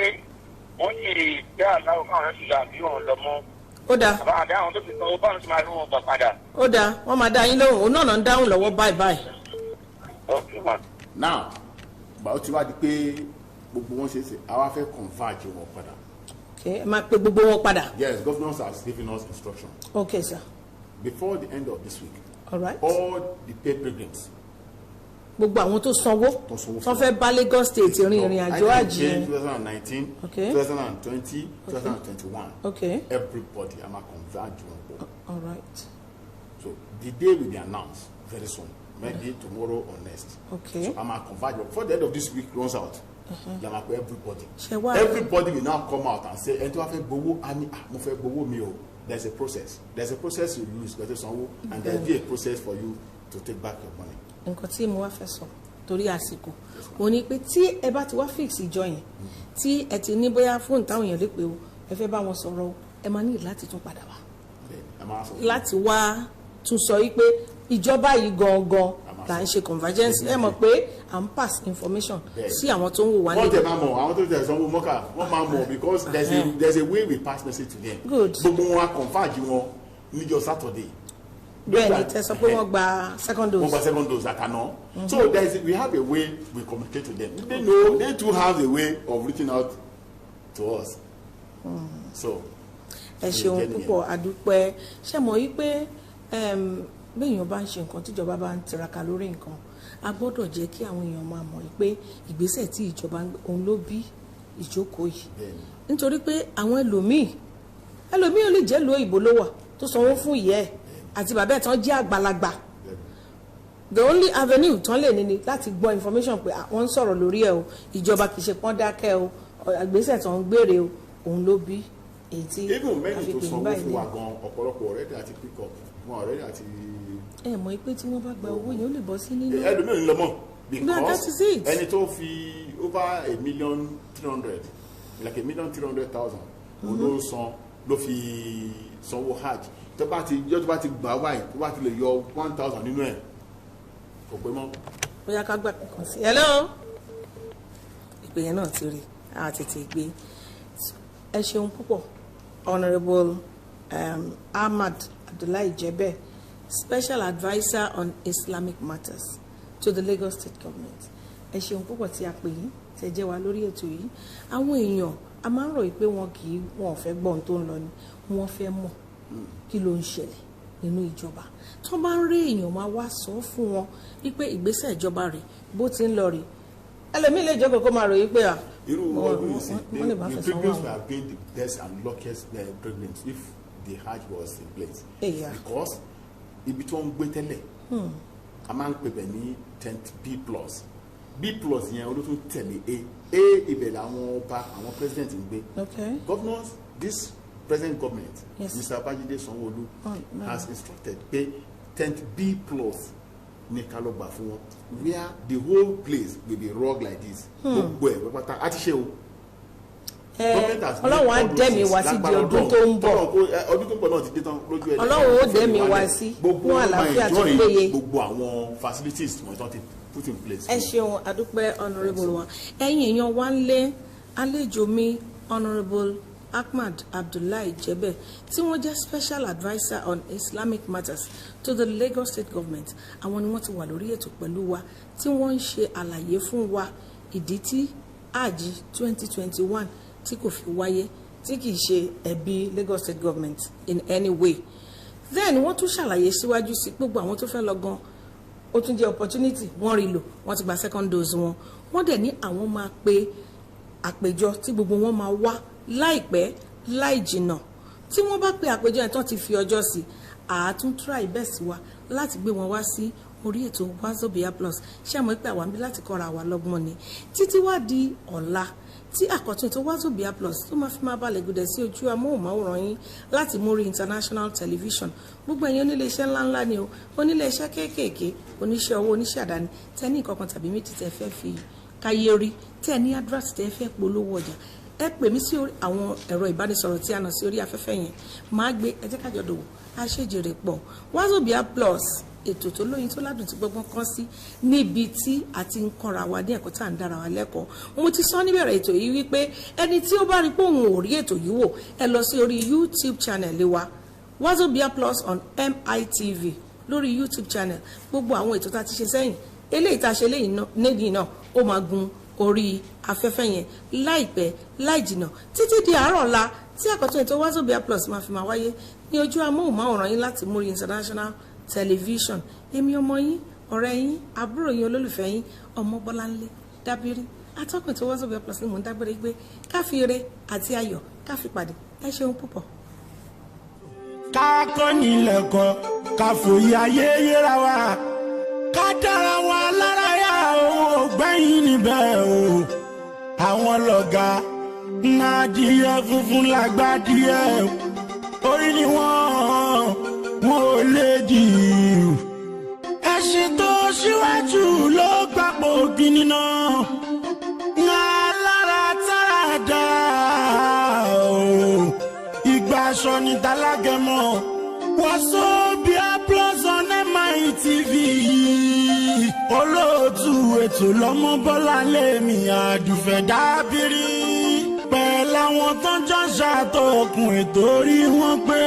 wọ́n ti dá àláwọ̀ káwọn ti gbà bí wọ́n lọ mọ́. Ó dáa. Àbáwọ̀dá àwọn tó ti sanwó báwọn ti máa rí wọn gbà padà. Ó dáa, wọ́n máa dá yín lóhùn, òun náà ń dáhùn lọ́wọ́ báyìí. Okay ma. Now, báwo ti wá di pé gbogbo wọn ṣe é ṣe àwa fẹ́ converge wọn padà. Okay, ẹ máa pe gbogbo wọn padà. Yes, governors are giving us instruction. Okay sir. Before the end of this week. All right. All the paid pilgrims. Gbogbo àwọn tó sanwó tó fẹ́ bá Lagos State ìrìn àjò àjì. 2019, okay. 2020, 2021. Okay. Everybody am a converge one. All right. So the day will be announced very soon. Maybe tomorrow or next. Okay. So I'm a converge. Before the end of this week runs out. Everybody will now come out and say, there's a process. There's a process you use, and there'll be a process for you to take back your money. Nǹkan tí mo wá fẹ́ sọ torí àsìkò ó ní pé tí ẹ bá ti wá fix ìjọ yẹn tí ẹ ti ní bóyá fóònù táwọn èèyàn lè pè ó ẹ fẹ́ bá wọn sọ̀rọ̀ ẹ máa ní láti tún padà wá láti wá tún sọ wípé ìjọba yìí gangan là ń ṣe convergence ẹ mọ̀ pé à ń pass information sí àwọn tó ń wò wá nílé. wọ́n tẹ̀ máa mọ̀ àwọn tó tẹ̀ sanwó mọ́kà wọ́n máa mọ̀ because there's a way we pass message to them. Good. Gbogbo wọn converge wọn níjọ́ Saturday. Bẹ́ẹ̀ni tẹ́ sọ pé wọ́n gba second dose. Wọ́n gba second dose àtàná. So we have a way we communicate to them. They know they too have a way of reaching out to us. So. Ẹ ṣeun púpọ̀ àdúpẹ́ ṣé mọ̀ yí pé béèyàn bá ń ṣe nǹkan tíjọba bá ń tiraka lórí nǹkan a gbọ́dọ̀ jẹ́ kí àwọn èèyàn máa mọ̀ pé ìgbésẹ̀ tí ìjọba òun ló bí ìjókòó yìí nítorí pé àwọn ẹlòmíì ò lè jẹ́ ìlú òyìnbó ló wà tó sanwó fún ìyá ẹ̀ àti bàbá ẹ̀ tán jẹ́ àgbàlagbà the only avenue tán lè ní ni láti gbọ́ information pé wọ́n ń sọ̀rọ̀ lórí ẹ̀ o ìjọba kì í ṣe pọ́n dákẹ́ o ìgbésẹ̀ tán ń gbére o òun ló bí èyí tí àfikún báyìí ní ọ̀pọ̀lọpọ̀ ọ̀rẹ́dẹ̀ àti pick up wọn ọ̀rẹ́dẹ̀ àti. Ẹ mọ̀ pé tí wọ́n bá gba owó yẹn ó lè bọ́ sí nínú. ẹlòmíràn lọ mọ̀ because ẹni tó fi over $1,300,000 like $1,300,000 ló san ló fi sanwó hajj tó bá ti gbà wáyé tó bá ti lè yọ 1,000 nínú ẹ̀ kò pé mọ́. ó yá ká gbà kankan sí. Hello ìpè yẹn náà ti rí a tètè gbé. Ẹ ṣeun púpọ̀ Honourable Ahmad-Abdulahi Jebe, Special Advisor on Islamic Matters to the Lagos State Government. Ẹ ṣeun púpọ̀ tí a pè yín tẹ́ jẹ́ wa lórí ètò yìí. Àwọn èèyàn a máa ń rò pé wọn ò fẹ́ gbọ́ ohun tó ń lọ ni wọ́n fẹ́ mọ̀ kí ló ń ṣẹlẹ̀ nínú ìjọba. Tó bá ń rí èèyàn máa wá sọ fún wọn wípé ìgbésẹ̀ ìjọba rẹ̀ bó ti ń lọ rè ẹlòmíì lè jókòó kó máa ròyìn pé irú ọdún yìí sí the pilgrims were being the best and luckiest pilgrims if the hajj was in place. Because ibi tí wọ́n ń gbé tẹ́lẹ̀ a máa ń pè bẹ̀ ní tent B+. B+ yẹn olótú tẹ̀lé A ibẹ̀ làwọn ọba àwọn president ń gbé. Governors this present government Mr. Babajide Sanwo-Olu has instructed pé tent B+ ní ká lọ gbà fún wọn where the whole place will be rug like this. Gbogbo ẹ̀ pátá a ti ṣe o Ọlọ́run á dẹ́mi wá sí di ọdún tó ń bọ̀. Ọdún tó ń bọ̀ náà ti dé tán lójú ẹ̀. Ọlọ́run ó dẹ́mi wá sí fún àlàáfíà tó péye. Gbogbo àwọn facilities wọ́n tán ti put in place. Ẹ ṣeun àdúpẹ́ honourable wa. Ẹ̀yin èèyàn wá ń lé àlejò mi honourable Ahmad-Abdulahi Jebe tí wọ́n jẹ́ special adviser on Islamic matters to the Lagos State Government. Àwọn ni wọ́n ti wà lórí ètò pẹ̀lú wa tí wọ́n ń ṣe àlàyé fún wa ìdí tí HAJJ 2021 tí kò fi wáyé tí kìí ṣe ẹ̀bi Lagos State Government in any way. Then wọ́n tún ṣàlàyé síwájú sí gbogbo àwọn tó fẹ́ lọ gan ó tún jẹ́ opportunity wọ́n rí lò wọ́n ti gba second dose wọn. Wọ́n dẹ̀ ní àwọn máa pe àpéjọ tí gbogbo wọn máa wá láìpẹ́ láì jìnà. Tí wọ́n bá pe àpéjọ yẹn tán ti fi ọjọ́ sí àátún try best wa láti gbé wọn wá sí orí ètò Wazobia Plus. Ṣé àmọ́ pé àwọn àbí láti kọ́ra wa lọ́gbọ́n ni títí wá di ọ̀la tí àkọ́tún ètò Wazobia Plus tó máa fi máa balẹ̀ gùdẹ̀ sí ojú amóhùnmáwòrán yín láti Muri International Television. Gbogbo ẹ̀yin onílé iṣẹ́ ńláńlá ni o, onílé iṣẹ́ kéékèèké, oníṣẹ́ owó, oníṣẹ́ àdáni, tẹ́ ní nǹkan kan tàbí méjì tẹ́ fẹ́ fi káyé rí, tẹ́ ní advert tẹ́ fẹ́ polówó ọjà, ẹ pè mí sí àwọn ẹ̀rọ ìbánisọ̀rọ̀ tí a nà sí orí afẹ́fẹ́ yẹn, máa gbé ẹ jẹ́ ká jọ dòwò, a ṣe jèrè pọ̀. Wazobia Plus ètò tó lóyin tó ládùn tí gbọ́gbọ́n kan sí níbi tí a ti ń kọ́ra wa ní ẹ̀kọ́ tá à ń dára wa lẹ́kọ̀ọ́. Mo ti sọ níbẹ̀rẹ̀ ètò yìí wípé ẹni tí ó bá rí pé òun ò rí ètò yìí wò ẹ lọ sí orí YouTube channel wa Wazobia Plus on MITV lórí YouTube channel. Gbogbo àwọn ètò tá a ti ṣe sẹ́yìn eléyìí tá a ṣe léyìí náà ó máa gun orí afẹ́fẹ́ yẹn láìpẹ́ láì jìnà títí di àárọ̀ ọ̀la tí àkọ́tún ètò Wazobia Plus máa fi máa wáyé ní ojú amóhùnmáwòrán yín láti Muri International Television. Èmi ọmọ yín, ọ̀rẹ́ yín, àbúrò yín, olólùfẹ́ yín, ọmọ Bọ́láńlé Dábírí, atọ́kùn ètò Wazobia Plus ni mò ń dágbére gbé káfí ire àti ayọ̀ káfí pàdé. Ẹ ṣeun púpọ̀. Ká kọ́ nílẹ̀kọ́ ká fòye ayé yẹra wa ká dára wa lára yá o gbẹ̀yìn níbẹ̀ o. Àwọn lọ̀gá náà díẹ̀ funfun lágbádìẹ orí ni wọ́n ò lè dì í. Ẹṣin tó ṣíwájú ló gbapò kíní náà lára tààdà o. Ìgbà aṣọ ní Tálágẹmọ Wazobia Plus on MITV. Olóòtú ètò lọ́mọ Bọ́láńlé mi Àdùfẹ́ Dábírí pẹ̀lú àwọn tó ń jọ ṣàtọkùn ètò rí wọn pé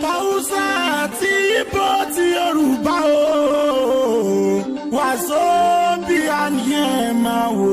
Hausa àti Ìgbò ti Yorùbá o Wazobia ni ẹ máa wò.